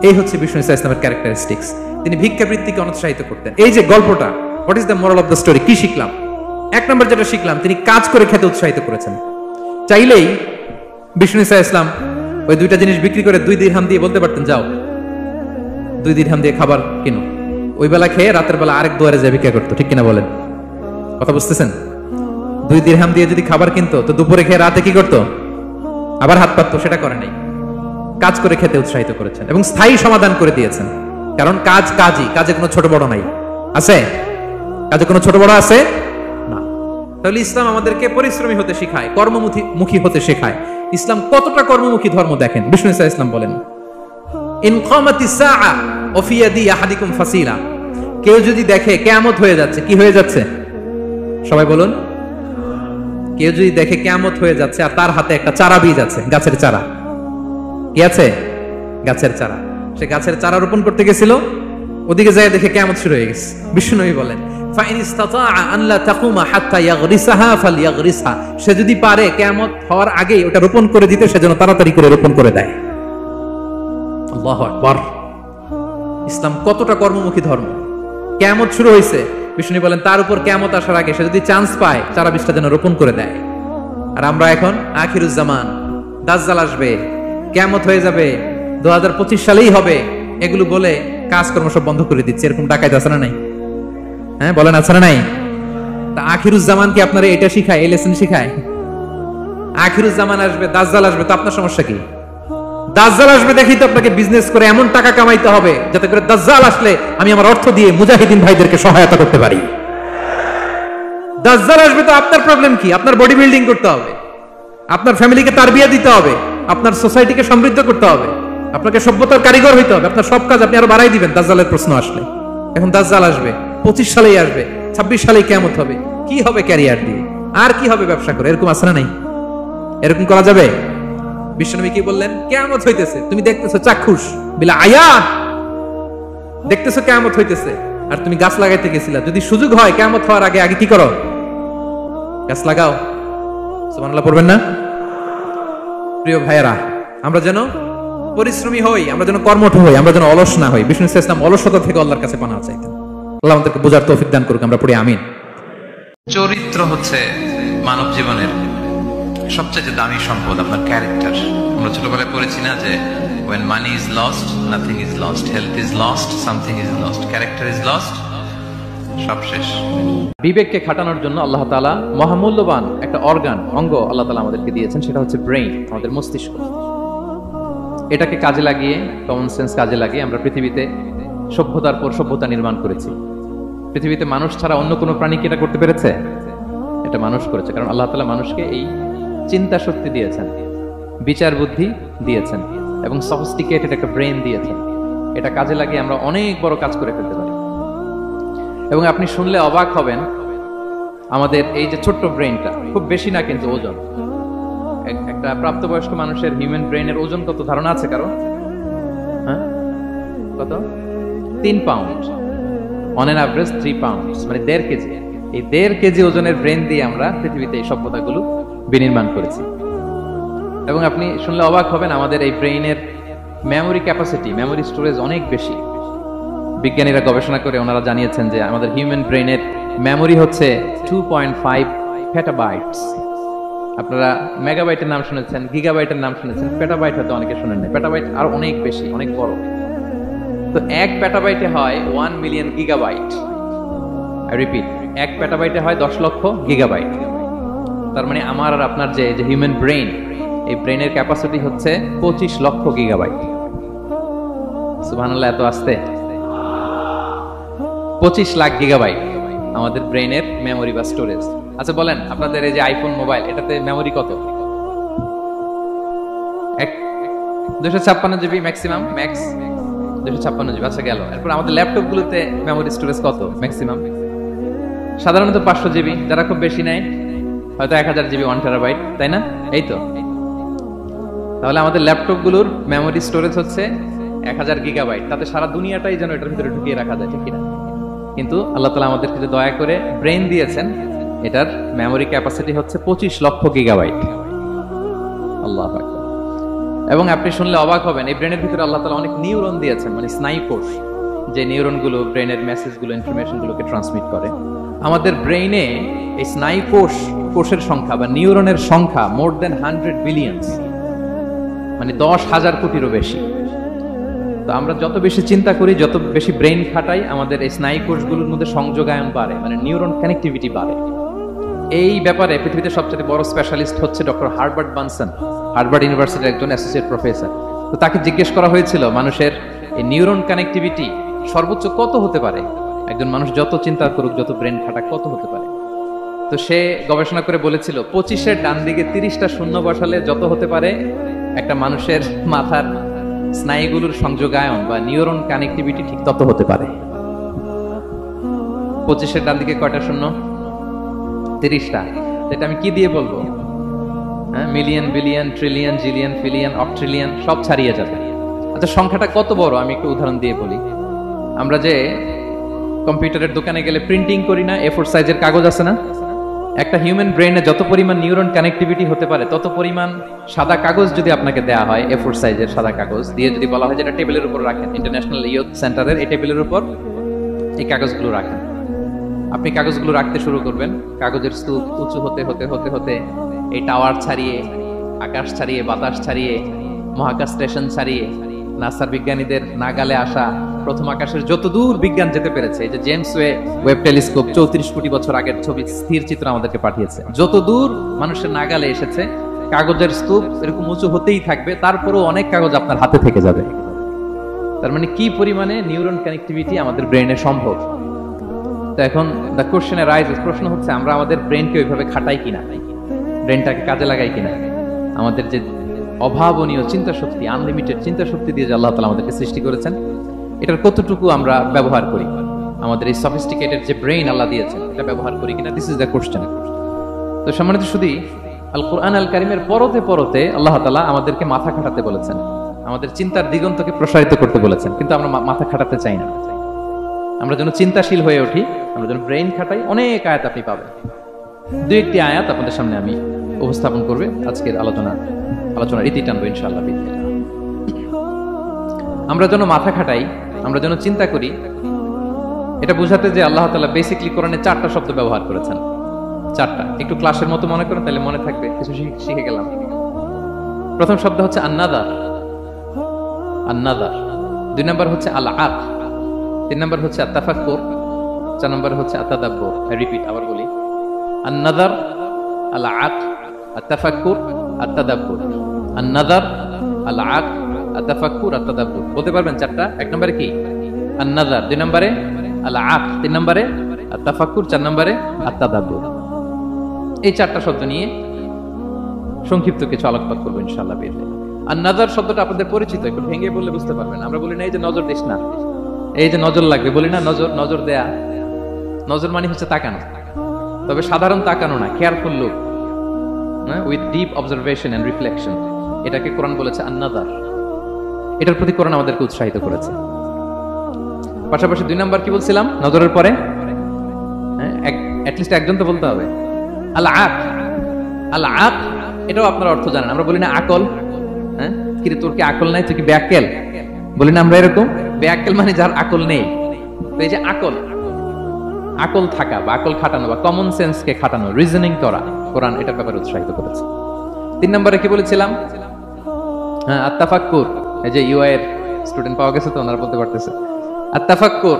এই হচ্ছে বিষ্ণু সাল্লাল্লাহু আলাইহি ওয়াসাল্লামের ক্যারেক্টারিস্টিক্স। তিনি ভিক্ষাবৃত্তিকে অনুৎসাহিত করতেন। এই যে গল্পটা, what is the moral of the story? কি শিখলাম? 1 নম্বর যেটা শিখলাম, তিনি কাজ করে খেতে উৎসাহিত করেছেন। চাইলেই বিষ্ণু সাল্লাল্লাহু আলাইহি ওয়াসাল্লাম ওই 2টা জিনিস বিক্রি করে 2 দিরহাম দিয়ে বলতে পারতেন, যাও 2 দিরহাম দিয়ে খাবার কিনো। ওই বেলা খেয়ে রাতের বেলা আরেক দুয়ারে যায় ভিক্ষা করতো। ঠিক কিনা বলেন? কথা বুঝতেছেন? 2 দিরহাম দিয়ে যদি খাবার কিনতো, তো দুপুরে খেয়ে রাতে কি করতো? আবার হাত পাততো। সেটা করে নাই। কাজ করে খেতে উৎসাহিত করেছেন এবং স্থায়ী সমাধান করে দিয়েছেন। কারণ কাজ কাজই, কাজে কোনো ছোট বড় নাই। আছে? কাজে কোনো ছোট বড় আছে না। তাহলে ইসলাম আমাদেরকে পরিশ্রমী হতে শেখায়, কর্মমুখী হতে শেখায়। ইসলাম কতটা কর্মমুখী ধর্ম দেখেন। বিষ্ণু সাল্লাল্লাহু আলাইহি ওয়াসাল্লাম বলেন, ইন কামাতিস সাআ ওয়া ফি ইয়াদি আহাদিকুম ফাসিলা, কেউ যদি দেখে কিয়ামত হয়ে যাচ্ছে, কি হয়ে যাচ্ছে? সবাই বলুন। কেউ যদি দেখে কিয়ামত হয়ে যাচ্ছে আর তার হাতে একটা চারা বীজ আছে, গাছের চারা, কি আছে? গাছের চারা। সে গাছের চারা রোপণ করতে গেছিল, ওদিকে যায় দেখে কিয়ামত শুরু হয়ে গেছে। বিষ্ণু নবী বলেন, ফাইন ইসতাতাআ আন লা তাকুমা হাত্তা ইয়াগরিসাহা ফালইয়াগরিসহা, সে যদি পারে কিয়ামত হওয়ার আগে ওটা রোপণ করে দিতে, সে যেন তাড়াতাড়ি করে রোপণ করে দেয়। আল্লাহু আকবার। ইসলাম কতটা কর্মমুখী ধর্ম। কিয়ামত শুরু হয়েছে, বিষ্ণু বলেন তার উপর কিয়ামত আসার আগে সে যদি চান্স পায়, চারা বীজটা যেন রোপণ করে দেয়। আর আমরা এখন আখিরুজ জামান, দাজ্জাল আসবে, কিয়ামত হয়ে যাবে, 2025 সালেই হবে, এগুলো বলে কাজকর্ম সব বন্ধ করে দিচ্ছে। এরকম ডাকাইতে আছে না নাই? হ্যাঁ বলেন, আছে না নাই? তা আখিরুজ জামান কি আপনারা এটা শিখায়, এই লেসন শিখায়? আখিরুজ জামান আসবে, দাজ্জাল আসবে, তো আপনার সমস্যা কি? দাজ্জাল আসবে দেখি তো আপনাকে বিজনেস করে এমন টাকা কামাইতে হবে যাতে করে দাজ্জাল আসলে আমি আমার অর্থ দিয়ে মুজাহিদিন ভাইদেরকে সহায়তা করতে পারি। দাজ্জাল আসবে তো আপনার প্রবলেম কি? আপনার বডি বিল্ডিং করতে হবে, আপনার ফ্যামিলিকে তারবিয়া দিতে হবে। আপনার সোসাইটিকে সমৃদ্ধ করতে হবে, আপনাকে সভ্যতার কারিগর হইতে হবে, আপনার সব কাজ আপনি আরো বাড়াই দিবেন দাজ্জালের প্রশ্ন আসলে। এখন দাজ্জাল আসবে, 25 সালেই আসবে, 26 সালেই কিয়ামত হবে, কি হবে ক্যারিয়ার দিয়ে, আর কি হবে ব্যবসা করে, এরকম আছে না নাই? এরকম করা যাবে? বিশ্বনবী কি বললেন? কিয়ামত হইতেছে, তুমি দেখতেছো চাক্ষুষ বিলা আয়াত, দেখতেছো কিয়ামত হইতেছে, আর তুমি গাছ লাগাইতে গেছিলা। যদি সুযোগ হয় কিয়ামত হওয়ার আগে আগে কি করো? গাছ লাগাও। সুবহানাল্লাহ পড়বেন না? প্রিয় ভাইয়েরা, আমরা যেন পরিশ্রমী হই, আমরা যেন কর্মঠ হই, আমরা যেন অলস না হই। বিষ্ণু ইসলাম অলসতা থেকে আল্লাহর কাছে পানাহ চাইতেন। আল্লাহ আমাদেরকে বোঝার তৌফিক দান করুক, আমরা পড়ি আমিন। চরিত্র হচ্ছে মানব জীবনের সবচেয়ে দামি সম্পদ, আপনার ক্যারেক্টার। আমরা ছোটবেলায় পড়েছি না যে when money is lost nothing is lost, health is lost something is lost, character is lost, সব শেষ। বিবেককে খাটানোর জন্য আল্লাহ তাআলা মহামূল্যবান একটা অঙ্গ আল্লাহ তাআলা আমাদেরকে দিয়েছেন, সেটা হচ্ছে ব্রেইন, আমাদের মস্তিষ্ক। এটাকে কাজে লাগিয়ে, কমন সেন্স কাজে লাগিয়ে আমরা পৃথিবীতে সভ্যতার পর সভ্যতা নির্মাণ করেছি। পৃথিবীতে মানুষ ছাড়া অন্য কোনো প্রাণী কি এটা করতে পেরেছে? এটা মানুষ করেছে, কারণ আল্লাহ তাআলা মানুষকে এই চিন্তা শক্তি দিয়েছেন, বিচার বুদ্ধি দিয়েছেন, এবং সফিস্টিকেটেড একটা ব্রেন দিয়েছেন। এটা কাজে লাগিয়ে আমরা অনেক বড় কাজ করে ফেলতে পারি। এবং আপনি শুনলে অবাক হবেন, আমাদের এই যে ছোট্ট ব্রেনটা, খুব বেশি না কিন্তু ওজন, একটা প্রাপ্তবয়স্ক মানুষের হিউম্যান ব্রেনের ওজন কত ধারণা আছে কারো? হ্যাঁ, কত? 3 pound, on an average 3 pound, মানে 1.5 কেজি। এই 1.5 কেজি ওজনের ব্রেন দিয়ে আমরা পৃথিবীতে এই সভ্যতাগুলো বিনির্মাণ করেছি। এবং আপনি শুনলে অবাক হবেন, আমাদের এই ব্রেইনের মেমোরি ক্যাপাসিটি, মেমোরি স্টোরেজ অনেক বেশি। বিজ্ঞানীরা গবেষণা করে ওনারা জানিয়েছেন যে আমাদের হিউম্যান ব্রেইনের মেমোরি হচ্ছে 2.5 পেটাবাইটস। আপনারা মেগাবাইটের নাম শুনেছেন, গিগাবাইটের নাম শুনেছেন, পেটাবাইট হয়তো অনেকে শুনেন না। পেটাবাইট আর অনেক বেশি, অনেক বড়। তো 1 পেটাবাইটে হয় 1 মিলিয়ন গিগাবাইট। আই রিপিট, 1 পেটাবাইটে হয় 10 লক্ষ গিগাবাইট। তার মানে আমার আর আপনার যে হিউম্যান ব্রেইন, এই ব্রেইনের ক্যাপাসিটি হচ্ছে 25 লক্ষ গিগাবাইট। সুবহানাল্লাহ, এত আস্তে! 25 লাখ গিগাবাইট আমাদের ব্রেইনের মেমোরি বা স্টোরেজ। আচ্ছা বলেন, আপনাদের এই যে আইফোন মোবাইল, এটাতে মেমোরি কত? 256 জিবি ম্যাক্সিমাম, ম্যাক্স 256 জিবি। আচ্ছা গেল। এরপর আমাদের ল্যাপটপ গুলোতে মেমোরি স্টোরেজ কত ম্যাক্সিমাম? সাধারণত 500 জিবি, যারা খুব বেশি নেয় হয়তো 1000 জিবি, 1 টেরাবাইট, তাই না? এই তো। তাহলে আমাদের ল্যাপটপ গুলোর মেমোরি স্টোরেজ হচ্ছে 1000 গিগাবাইট। তাতে সারা দুনিয়াটাই যেন এটার ভিতরে ঢুকিয়ে রাখা যায়, ঠিক কিনা? কিন্তু আল্লাহ তাআলা আমাদেরকে যে দয়া করে ব্রেন দিয়েছেন, এটার মেমোরি ক্যাপাসিটি হচ্ছে 25 লক্ষ গিগাবাইট। আল্লাহু আকবার। এবং আপনি শুনলে অবাক হবেন, এই ব্রেনের ভিতরে আল্লাহ তাআলা অনেক নিউরন দিয়েছেন, মানে স্নায়ু কোষ, যে নিউরন গুলো ব্রেনের মেসেজ গুলো, ইনফরমেশন গুলোকে ট্রান্সমিট করে। আমাদের ব্রেইনে এই স্নায়ু কোষের সংখ্যা বা নিউরনের সংখ্যা মোর দেন 100 বিলিয়নস, মানে 10,000 কোটিরও বেশি। তো আমরা যত বেশি চিন্তা করি, যত বেশি ব্রেইন খাটাই, আমাদের এই স্নায়ু কোষগুলোর মধ্যে সংযোগায়ন বাড়ে, মানে নিউরন কানেক্টিভিটি বাড়ে। এই ব্যাপারে পৃথিবীতে সবচেয়ে বড় স্পেশালিস্ট হচ্ছে ডক্টর হার্বার্ট বানসন, হার্ভার্ড ইউনিভার্সিটির একজন অ্যাসোসিয়েট প্রফেসর। তো তাকে জিজ্ঞেস করা হয়েছিল মানুষের এই নিউরন কানেক্টিভিটি সর্বোচ্চ কত হতে পারে, একজন মানুষ যত চিন্তা করুক, যত ব্রেন খাটাক, কত হতে পারে। তো সে গবেষণা করে বলেছিল 25-এর ডান দিকে 30টা শূন্য বসালে যত হতে পারে একটা মানুষের মাথার স্নায়ুগুলোর সংযোগায়ন বা নিউরন কানেক্টিভিটি ঠিক তত হতে পারে। 25-এর ডান দিকে কয়টা শূন্য? 30টা। এটা আমি কি দিয়ে বলবো? হ্যাঁ, মিলিয়ন, বিলিয়ন, ট্রিলিয়ন, জিলিয়ন, ফিলিয়ন, অক্ট্রিলিয়ন সব ছাড়িয়ে যাবে। আচ্ছা, সংখ্যাটা কত বড় আমি একটু উদাহরণ দিয়ে বলি। আমরা যে কম্পিউটারের দোকানে গেলে প্রিন্টিং করি না, A4 সাইজের কাগজ আছে না? একটা হিউম্যান ব্রেইনে যত পরিমাণ নিউরন কানেক্টিভিটি হতে পারে, তত পরিমাণ সাদা কাগজ যদি আপনাকে দেয়া হয়, A4 সাইজের সাদা কাগজ দিয়ে যদি বলা হয় যে এটা টেবিলের উপর রাখেন, ইন্টারন্যাশনাল ইয়ুথ সেন্টারের এই টেবিলের উপর এই কাগজগুলো রাখেন, আপনি কাগজগুলো রাখতে শুরু করবেন। কাগজের স্তূপ উঁচু হতে হতে হতে হতে এই টাওয়ার ছাড়িয়ে, আকাশ ছাড়িয়ে, বাতাস ছাড়িয়ে, মহাকাশ স্টেশন ছাড়িয়ে, নাসার বিজ্ঞানীদের নাগালে আসা প্রথম আকাশের যত দূর বিজ্ঞান যেতে পেরেছে, এই যে জেমস ওয়েব টেলিস্কোপ 34 কোটি বছর আগের ছবি, স্থির চিত্র আমাদেরকে পাঠিয়েছে, যত দূর মানুষের নাগালে এসেছে, কাগজের স্তূপ এরকম উঁচু হতেই থাকবে, তারপরেও অনেক কাগজ আপনার হাতে থেকে যাবে। তার মানে কি পরিমাণে নিউরন কানেক্টিভিটি আমাদের ব্রেইনে সম্ভব। তো এখন দ্য কোশ্চেন রাইজেস, প্রশ্ন হচ্ছে আমরা আমাদের ব্রেনকে ওইভাবে খাটাই কিনা, ব্রেনটাকে কাজে লাগাই কিনা, আমাদের যে অভাবনীয় চিন্তা শক্তি, আনলিমিটেড চিন্তা শক্তি দিয়ে যে আল্লাহ তাআলা আমাদেরকে সৃষ্টি করেছেন, এটার কতটুকু আমরা ব্যবহার করি? আমাদের এই সফিস্টিকেটেড যে ব্রেইন আল্লাহ দিয়েছেন, এটা ব্যবহার করি কিনা? This is the question. তো সম্মানিত শুধু আল কোরআন আল কারিমের পরতে পরতে আল্লাহ তাআলা আমাদেরকে মাথা খাটাতে বলেছেন, আমাদের চিন্তার দিগন্তকে প্রসারিত করতে বলেছেন, কিন্তু আমরা মাথা খাটাতে চাই না। আমরা যেন চিন্তাশীল হয়ে উঠি, আমরা যেন ব্রেইন খাটাই। অনেক আয়াত আপনি পাবেন, দুই একটি আয়াত আপনাদের সামনে আমি উপস্থাপন করবে আজকের আলোচনার ইতি টানবো ইনশাআল্লাহ। আমরা যেন মাথা খাটাই, আমরা যেন চিন্তা করি, এটা বোঝাতে যে আল্লাহ তাআলা বেসিকলি কোরআনে 4টা শব্দ ব্যবহার করেছেন। 4টা, একটু ক্লাসের মতো মনে করেন, তাহলে মনে থাকবে, কিছু শিখে গেলাম। প্রথম শব্দ হচ্ছে আন্নাদার, আন্নাদার। 2 নম্বর হচ্ছে আল আক, 3 নম্বর হচ্ছে আত-তাফাক্কুর, 4 নম্বর হচ্ছে আত-তাদাব্বুর। রিপিট, আবার বলি, আন্নাদার, আল আক, আত-তাফাক্কুর, আত-তাদাব্বুর। আন্নাদার, আল আক, আত-তাফাক্কুর, আত-তাদাব্বুর। বলতে পারবেন 4টা? 1 নম্বরে কি? আন্নাদার, 2 নম্বরে আল আক, 3 নম্বরে আত-তাফাক্কুর, 4 নম্বরে আত-তাদাব্বুর। এই 4টা শব্দ নিয়ে সংক্ষিপ্ত কিছু আলোকপাত করবো ইনশাআল্লাহ। আন-নাযার শব্দটা আপনাদের পরিচিত, একটু ভেঙে বললে বুঝতে পারবেন। আমরা বলি না এই যে নজর দিস না, এই যে নজর লাগবে, বলি না নজর দেয়া। নজর মানে হচ্ছে তাকানো, তবে সাধারণ তাকানো না, careful look with deep observation and reflection. এটাকে কোরআন বলেছে আন-নাযার। এটার প্রতি কোরআন আমাদেরকে উৎসাহিত করেছে। পাশাপাশি 2 নাম্বার কি বলছিলাম নজরের পরে? অ্যাটলিস্ট একজন তো বলতে হবে। আল আক, আল আক, এটাও আপনার অর্থ জানেন। আমরা বলি না আকল, হ্যাঁ, কিরে তোর কি আকল নাই, তুই কি ব্যাককেল? বলি না আমরা এরকম? ব্যাককেল মানে যার আকল নেই। তো এই যে আকল, আকল থাকা বা আকল খাটানো বা কমন সেন্সকে খাটানো, রিজনিং করা, কোরআন এটার ব্যাপারে উৎসাহিত করেছে। 3 নম্বরে কি বলেছিলাম? হ্যাঁ, আত-তাফাক্কুর। এই যে ইউআই এর স্টুডেন্ট পাওয়া গেছে তো, ওনারা বলতে পারতেছে আত-তাফাক্কুর।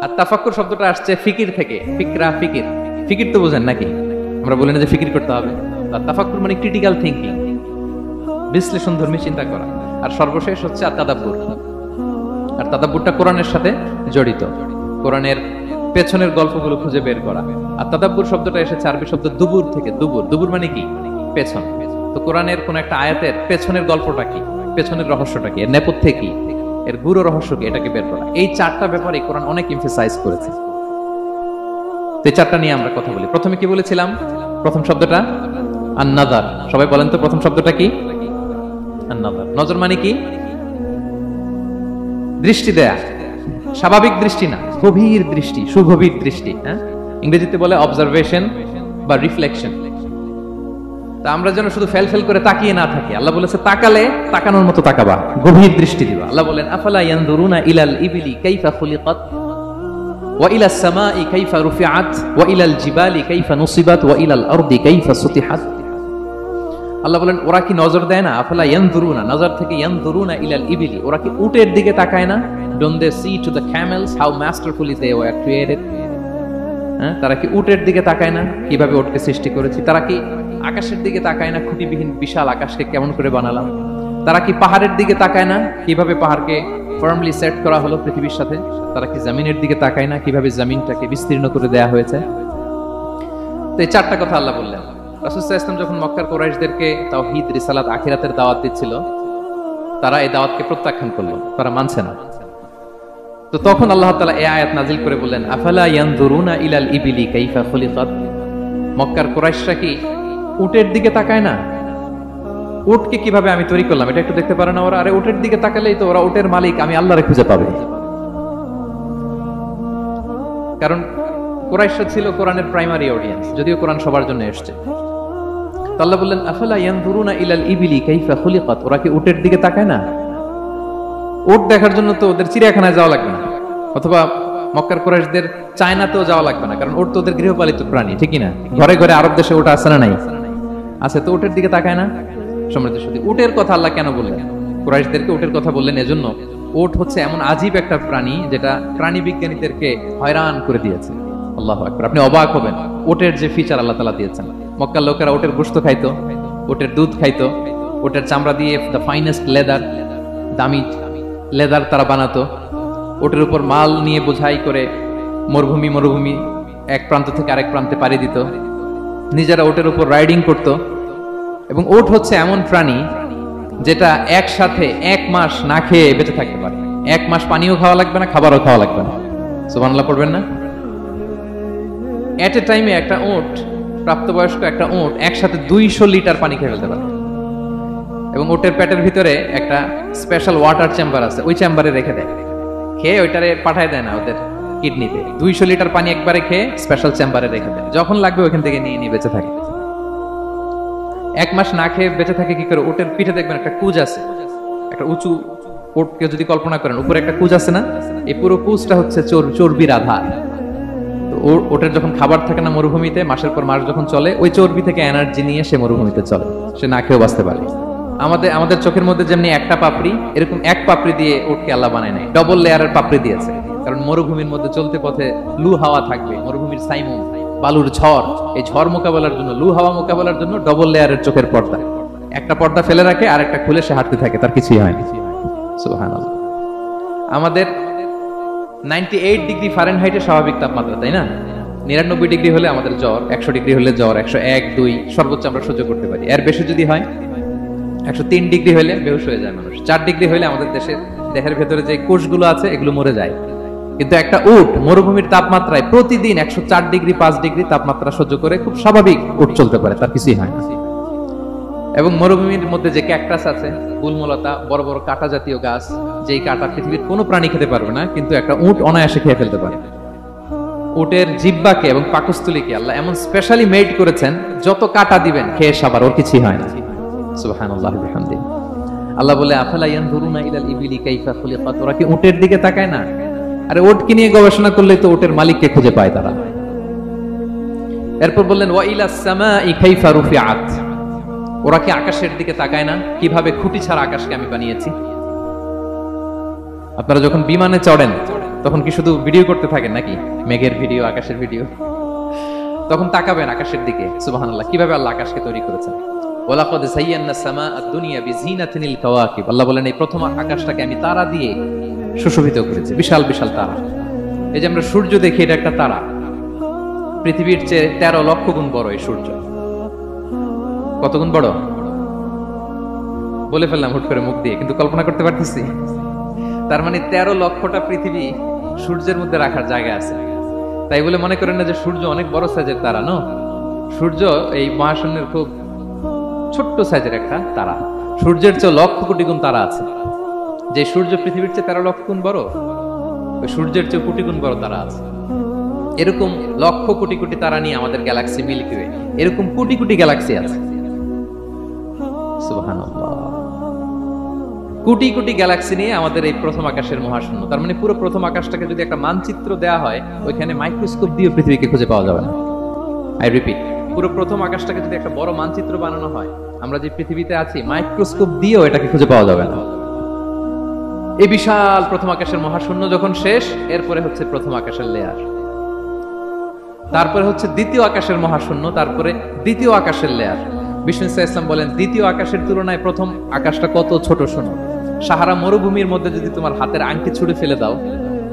আত-তাফাক্কুর শব্দটা আসছে ফিকির থেকে। ফিকরা, ফিকির, ফিকির তো বোঝেন নাকি? আমরা বলি না যে ফিকির করতে হবে। আত-তাফাক্কুর মানে ক্রিটিক্যাল থিংকিং, বিশ্লেষণধর্মী চিন্তা করা। আর সর্বশেষ হচ্ছে আত-তাদাব্বুর। আর তাদাব্বুরটা কোরআনের সাথে জড়িত, কোরআনের পেছনের গল্পগুলো খুঁজে বের করা। আর তাদাব্বুর শব্দটা এসেছে আরবি শব্দ দুবুর থেকে। দুবুর, দুবুর মানে কি? পেছন। তো কোরআনের কোন একটা আয়াতের পেছনের গল্পটা কি, পেছনের রহস্যটা কি, এর নেপথ্যে কি, এর গুরু রহস্য কি, এটাকে বের করা। এই 4টা ব্যাপারে কোরআন অনেক এমফাসাইজ করেছে। তো এই 4টা নিয়ে আমরা কথা বলি। প্রথমে কি বলেছিলাম? প্রথম শব্দটা আন-নাযার। সবাই বলেন তো প্রথম শব্দটা কি? আন-নাযার। নজর মানে কি? দৃষ্টি দেয়া, স্বাভাবিক দৃষ্টি না, গভীর দৃষ্টি, সুগভীর দৃষ্টি। হ্যাঁ, ইংরেজিতে বলে অবজারভেশন বা রিফ্লেকশন। তা আমরা যেন শুধু ফেল করে তাকিয়ে না থাকি। আল্লাহ বলেছে তাকালে তাকানোর মতো তাকাবা, গভীর দৃষ্টি দিবা। আল্লাহ বলেন আফালা ইয়ানজুরুনা ইলাল ইবিলি কাইফা খুলিকাত ওয়া ইলাস সামাই কাইফা রুফিআত ওয়া ইলাল জিবালি কাইফা নুসিবাত ওয়া ইলাল আরদি কাইফা সুতিহাত। আল্লাহ বলেন ওরা কি নজর দেয় না? আফালা ইয়ানজুরুনা, নজর থেকে ইয়ানজুরুনা ইলাল ইবিলি, ওরা কি উটের দিকে তাকায় না? Don't they see to the camels how masterfully they were created? হ্যাঁ, তারা কি উটের দিকে তাকায় না কিভাবে উটকে সৃষ্টি করেছি? তারা কি আকাশের দিকে তাকায় না খুঁটিবিহীন বিশাল আকাশকে কেমন করে বানালাম? তারা কি পাহাড়ের দিকে তাকায় না কিভাবে পাহাড়কে ফার্মলি সেট করা হলো পৃথিবীর সাথে? তারা কি জমিনের দিকে তাকায় না কিভাবে জমিনটাকে বিস্তীর্ণ করে দেয়া হয়েছে? তো এই 4টা কথা আল্লাহ বললেন। রাসূল সাল্লাল্লাহু আলাইহি ওয়াসাল্লাম যখন মক্কার কুরাইশদেরকে তাওহীদ, রিসালাত, আখিরাতের দাওয়াত দিচ্ছিল, তারা এই দাওয়াতকে প্রত্যাখ্যান করলো, তারা মানছে না। তো তখন আল্লাহ তাআলা এই আয়াত নাজিল করে বললেন আফালা ইয়ানজুরুনা ইলাল ইবিলি কাইফা খুলিকাত। মক্কার কুরাইশরা কি উটের দিকে তাকায় না? উটকে কিভাবে আমি তৈরি করলাম এটা একটু দেখতে পারে না ওরা? আরে উটের দিকে তাকালেই তো ওরা উটের মালিক আমি আল্লাহরে খুঁজে পাবে। কারণ কুরাইশরা ছিল কোরআনের প্রাইমারি অডিয়েন্স, যদিও কোরআন সবার জন্য এসেছে। তো আল্লাহ বললেন আফালা ইয়ানজুরুনা ইলাল ইবিলি কাইফা খুলিকাত। ওরা কি উটের দিকে তাকায় না? উট দেখার জন্য তো ওদের চিড়িয়াখানায় যাওয়া লাগবে না, অথবা মক্কার কুরাইশদের চায়নাতেও যাওয়া লাগবে না, কারণ উট তো ওদের গৃহপালিত প্রাণী, ঠিকই না? ঘরে ঘরে আরব দেশে উট আছে না নাই? আছে। তো উটের দিকে তাকায় না? সমৃদ্ধ শুধু উটের কথা আল্লাহ কেন বললেন? কুরাইশদেরকে উটের কথা বললেন এজন্য, উট হচ্ছে এমন আজীব একটা প্রাণী যেটা প্রাণী বিজ্ঞানীদেরকে হয়রান করে দিয়েছে। আল্লাহু আকবার। আপনি অবাক হবেন উটের যে ফিচার আল্লাহ তাআলা দিয়েছেন। মক্কার লোকেরা উটের গোশত খাইতো, উটের দুধ খাইতো, উটের চামড়া দিয়ে দ্য ফাইনেস্ট লেদার, দামি লেদার তারা বানাতো। উটের উপর মাল নিয়ে বোঝাই করে মরুভূমি এক প্রান্ত থেকে আরেক প্রান্তে পাড়ি দিত, নিজেরা উটের উপর রাইডিং করত। এবং উট হচ্ছে এমন প্রাণী যেটা একসাথে 1 মাস না খেয়ে বেঁচে থাকতে পারে। 1 মাস পানিও খাওয়া লাগবে না, খাবারও খাওয়া লাগবে না। সুবহানাল্লাহ পড়বেন না? এট এ টাইমে একটা উট, প্রাপ্তবয়স্ক একটা উট একসাথে 200 লিটার পানি খেয়ে ফেলতে পারে। এবং উটের পেটের ভিতরে একটা স্পেশাল ওয়াটার চেম্বার আছে, ওই চেম্বারে রেখে দেয়, খেয়ে ওইটারে পাঠায় দেয় না ওদের কিডনিতে। 200 লিটার পানি একবারে খেয়ে স্পেশাল চেম্বারে রেখে দেয়, যখন লাগবে ওইখান থেকে নিয়ে নিয়ে বেঁচে থাকে। 1 মাস না খেয়ে বেঁচে থাকে কি করে? উটের পিঠে দেখবেন একটা কুজ আছে, একটা উঁচু উটকে যদি কল্পনা করেন, উপরে একটা কুজ আছে না, এই পুরো কুজটা হচ্ছে চর্বির আধার। তো ওটের যখন খাবার থাকে না মরুভূমিতে, মাসের পর মাস যখন চলে, ওই চর্বি থেকে এনার্জি নিয়ে সে মরুভূমিতে চলে, সে না খেয়েও বাঁচতে পারে। আমাদের চোখের মধ্যে যেমনি একটা পাপড়ি, এরকম এক পাপড়ি দিয়ে উটকে আল্লাহ বানায় নাই, ডবল লেয়ারের পাপড়ি দিয়েছে। কারণ মরুভূমির মধ্যে চলতে পথে লু হাওয়া থাকবে, মরুভূমির সাইমুম, বালুর ঝড়, এই ঝড় মোকাবেলার জন্য, লু হাওয়া মোকাবেলার জন্য ডবল লেয়ারের চোখের পর্দা। একটা পর্দা ফেলে রাখে আর একটা খুলে সে হাঁটতে থাকে, তার কিছুই হয় না। সুবহানাল্লাহ। আমাদের 98 ডিগ্রি ফারেনহাইটের স্বাভাবিক তাপমাত্রা, তাই না? 99 ডিগ্রি হলে আমাদের জ্বর, 100 ডিগ্রি হলে জ্বর, 101, 2 সর্বোচ্চ আমরা সহ্য করতে পারি। এর বেশি যদি হয়, 103 ডিগ্রি হলে বেহুশ হয়ে যায় মানুষ। 4 ডিগ্রি হলে আমাদের দেহের ভেতরে যে কোষগুলো আছে এগুলো মরে যায়। কিন্তু একটা উট মরুভূমির তাপমাত্রায় প্রতিদিন 104 ডিগ্রি 5 ডিগ্রি তাপমাত্রা সহ্য করে খুব স্বাভাবিক উট চলতে পারে, তার কিছুই হয় না। এবং মরুভূমির মধ্যে যে ক্যাকটাস আছে, গুলমলতা, বড় বড় কাঁটা জাতীয় গাছ, যেই কাঁটা পৃথিবীর কোনো প্রাণী খেতে পারবে না, কিন্তু একটা উট অনায়াসে খেয়ে ফেলতে পারে। উটের জিহ্বাকে এবং পাকস্থলীকে আল্লাহ এমন স্পেশালি মেড করেছেন, যত কাঁটা দিবেন খেয়ে সাবার, ওর কিছুই হয় না। সুবহানাল্লাহি ওয়া বিহামদিহি। আল্লাহ বলে, আফালা ইয়ানজুরুনা ইলাল ইবিলি কাইফা খুলিকাত, ওরা কি উটের দিকে তাকায় না? আরে উটকে নিয়ে গবেষণা করলে তো উটের মালিককে খুঁজে পায় তারা। এরপর বললেন, ওয়া ইলাস সামাই কাইফা রুফিআত, ওরা কি আকাশের দিকে তাকায় না? কিভাবে খুঁটি ছাড়া আকাশকে আমি বানিয়েছি। আপনারা যখন বিমানে চড়েন তখন কি শুধু ভিডিও করতে থাকেন নাকি? মেঘের ভিডিও, আকাশের ভিডিও, তখন তাকাবেন আকাশের দিকে। সুবহানাল্লাহ, কিভাবে আল্লাহ আকাশকে তৈরি করেছেন। ওয়ালাকাদ যায়্যানা সামা আদ-দুনিয়া বিজিনাতিল কাওয়াকিব, আল্লাহ বলেন এই প্রথম আকাশটাকে আমি তারা দিয়ে সুশোভিত করেছি, বিশাল বিশাল তারা। এই যে আমরা সূর্য দেখি, এটা একটা তারা, পৃথিবীর চেয়ে 13 লক্ষ গুণ বড় এই সূর্য। কত গুণ বড় বলে ফেললাম হুট করে মুখ দিয়ে, কিন্তু কল্পনা করতে পারতেছি। তার মানে 13 লক্ষটা পৃথিবী সূর্যের মধ্যে রাখার জায়গা আছে। তাই বলে মনে করেন না যে সূর্য অনেক বড় সাইজের তারা, নো। সূর্য এই মহাশূন্যের খুব ছোট্ট সাইজের একটা তারা। সূর্যের চেয়ে লক্ষ কোটি গুণ তারা আছে। যে সূর্য পৃথিবীর চেয়ে 13 লক্ষ গুণ বড়, ওই সূর্যের চেয়ে কোটি গুণ বড় তারা আছে। এরকম লক্ষ কোটি কোটি তারা নিয়ে আমাদের গ্যালাক্সি মিল্কি ওয়ে, এরকম কোটি কোটি গ্যালাক্সি আছে। সুবহানাল্লাহ, কোটি কোটি গ্যালাক্সি নিয়ে আমাদের এই প্রথম আকাশের মহাশূন্য। তার মানে পুরো প্রথম আকাশটাকে যদি একটা মানচিত্র দেয়া হয়, ওইখানে মাইক্রোস্কোপ দিয়ে পৃথিবীকে খুঁজে পাওয়া যাবে না। আই রিপিট, পুরো প্রথম আকাশটাকে যদি একটা বড় মানচিত্র বানানো হয়, আমরা যে পৃথিবীতে আছি, মাইক্রোস্কোপ দিয়েও এটাকে খুঁজে পাওয়া যাবে না। এই বিশাল প্রথম আকাশের মহাশূন্য যখন শেষ, এরপরে হচ্ছে প্রথম আকাশের লেয়ার, তারপরে হচ্ছে দ্বিতীয় আকাশের মহাশূন্য, তারপরে দ্বিতীয় আকাশের লেয়ার। বিষ্ণু ইসলাম বলেন, দ্বিতীয় আকাশের তুলনায় প্রথম আকাশটা কত ছোট শোনো। সাহারা মরুভূমির মধ্যে যদি তোমার হাতের আংটি ছুঁড়ে ফেলে দাও,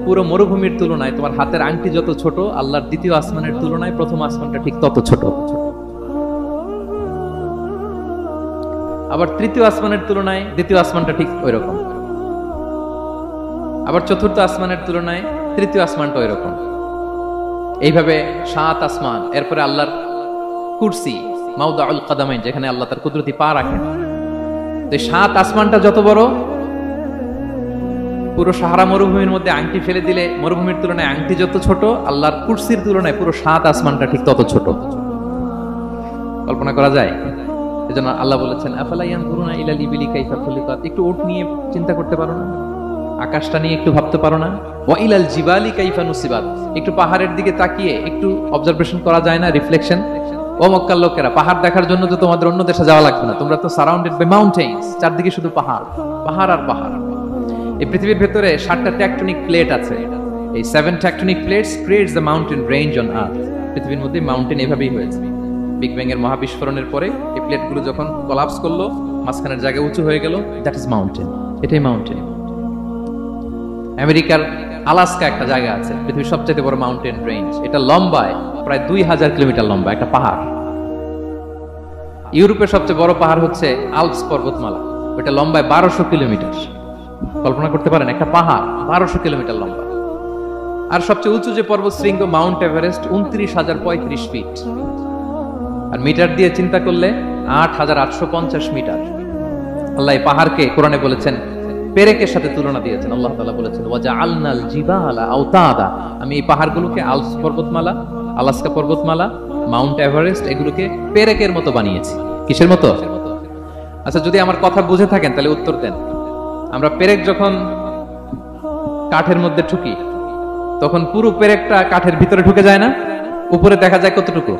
পুরো মরুভূমির তুলনায় তোমার হাতের আংটি যত ছোট, আল্লাহর দ্বিতীয় আসমানের তুলনায় প্রথম আসমানটা ঠিক তত ছোট। আবার তৃতীয় আসমানের তুলনায় দ্বিতীয় আসমানটা ঠিক ওই রকম। আবার চতুর্থ আসমানের তুলনায় তৃতীয় আসমানটা ওই রকম। এইভাবে 7 আসমান, এরপরে আল্লাহর কুরসি, মাউদাউল কাদামাইন, যেখানে আল্লাহ তার কুদরতি পা রাখেন। তো 7 আসমানটা যত বড়, পুরো সাহারা মরুভূমির মধ্যে আংটি ফেলে দিলে মরুভূমির তুলনায় আংটি যত ছোট, আল্লাহর কুরসির তুলনায় পুরো 7 আসমানটা ঠিক তত ছোট। কল্পনা করা যায়? এজন্য আল্লাহ বলেছেন, আফালা ইয়ানজুরুনা ইলাল ইবিলি কাইফা খুলিকাত, একটু উট নিয়ে চিন্তা করতে পারো না? আকাশটা নিয়ে একটু ভাবতে পারো না? ওয়া ইলাল জিবালি কাইফা নুসিবাত, একটু পাহাড়ের দিকে তাকিয়ে একটু অবজারভেশন করা যায় না, রিফ্লেকশন। ও মক্কার লোকেরা, পাহাড় দেখার জন্য তো তোমাদের অন্য দেশে যাওয়া লাগবে না, তোমরা তো সারাউন্ডেড বাই মাউন্টেন্স, চারদিকে শুধু পাহাড়, পাহাড় আর পাহাড়। এই পৃথিবীর ভেতরে 7টা টেকটনিক প্লেট আছে। এই 7 tectonic plates creates the mountain range on earth. পৃথিবীর মধ্যে মাউন্টেন এভাবেই হয়েছে। বিগ ব্যাং এর মহাবিস্ফোরণের পরে এই প্লেটগুলো যখন কোলাপস করলো, মাঝখানের জায়গা উঁচু হয়ে গেল, দ্যাট ইজ মাউন্টেন। এটাই মাউন্টেন। আমেরিকার আলাস্কা একটা জায়গা আছে, পৃথিবীর সবচেয়ে বড় মাউন্টেন রেঞ্জ। এটা লম্বায় প্রায় 2000 কিলোমিটার লম্বা একটা পাহাড়। ইউরোপের সবচেয়ে বড় পাহাড় হচ্ছে আল্পস পর্বতমালা, ওইটা লম্বায় 1200 কিলোমিটার। কল্পনা করতে পারেন, একটা পাহাড় 1200 কিলোমিটার লম্বা। আর সবচেয়ে উঁচু যে পর্বত শৃঙ্গ মাউন্ট এভারেস্ট 29,035 ফিট। আর মিটার দিয়ে চিন্তা করলে 8,850 মিটার। আল্লাহ এই পাহাড়কে কোরআনে বলেছেন পেরেকের সাথে তুলনা দিয়েছেন। আল্লাহ তাআলা বলেছেন ওয়াজআলনাল জিবালা আওতাদা, আমি এই পাহাড়গুলোকে আলস পর্বতমালা, আলাস্কা পর্বতমালা, মাউন্ট এভারেস্ট এগুলোকে পেরেকের মতো বানিয়েছি। কিসের মতো? আচ্ছা, যদি আমার কথা বুঝে থাকেন তাহলে উত্তর দেন। আমরা পেরেক যখন কাঠের মধ্যে ঠুকি তখন পুরো পেরেকটা কাঠের ভিতরে ঢুকে যায় না? উপরে দেখা যায় কতটুকু?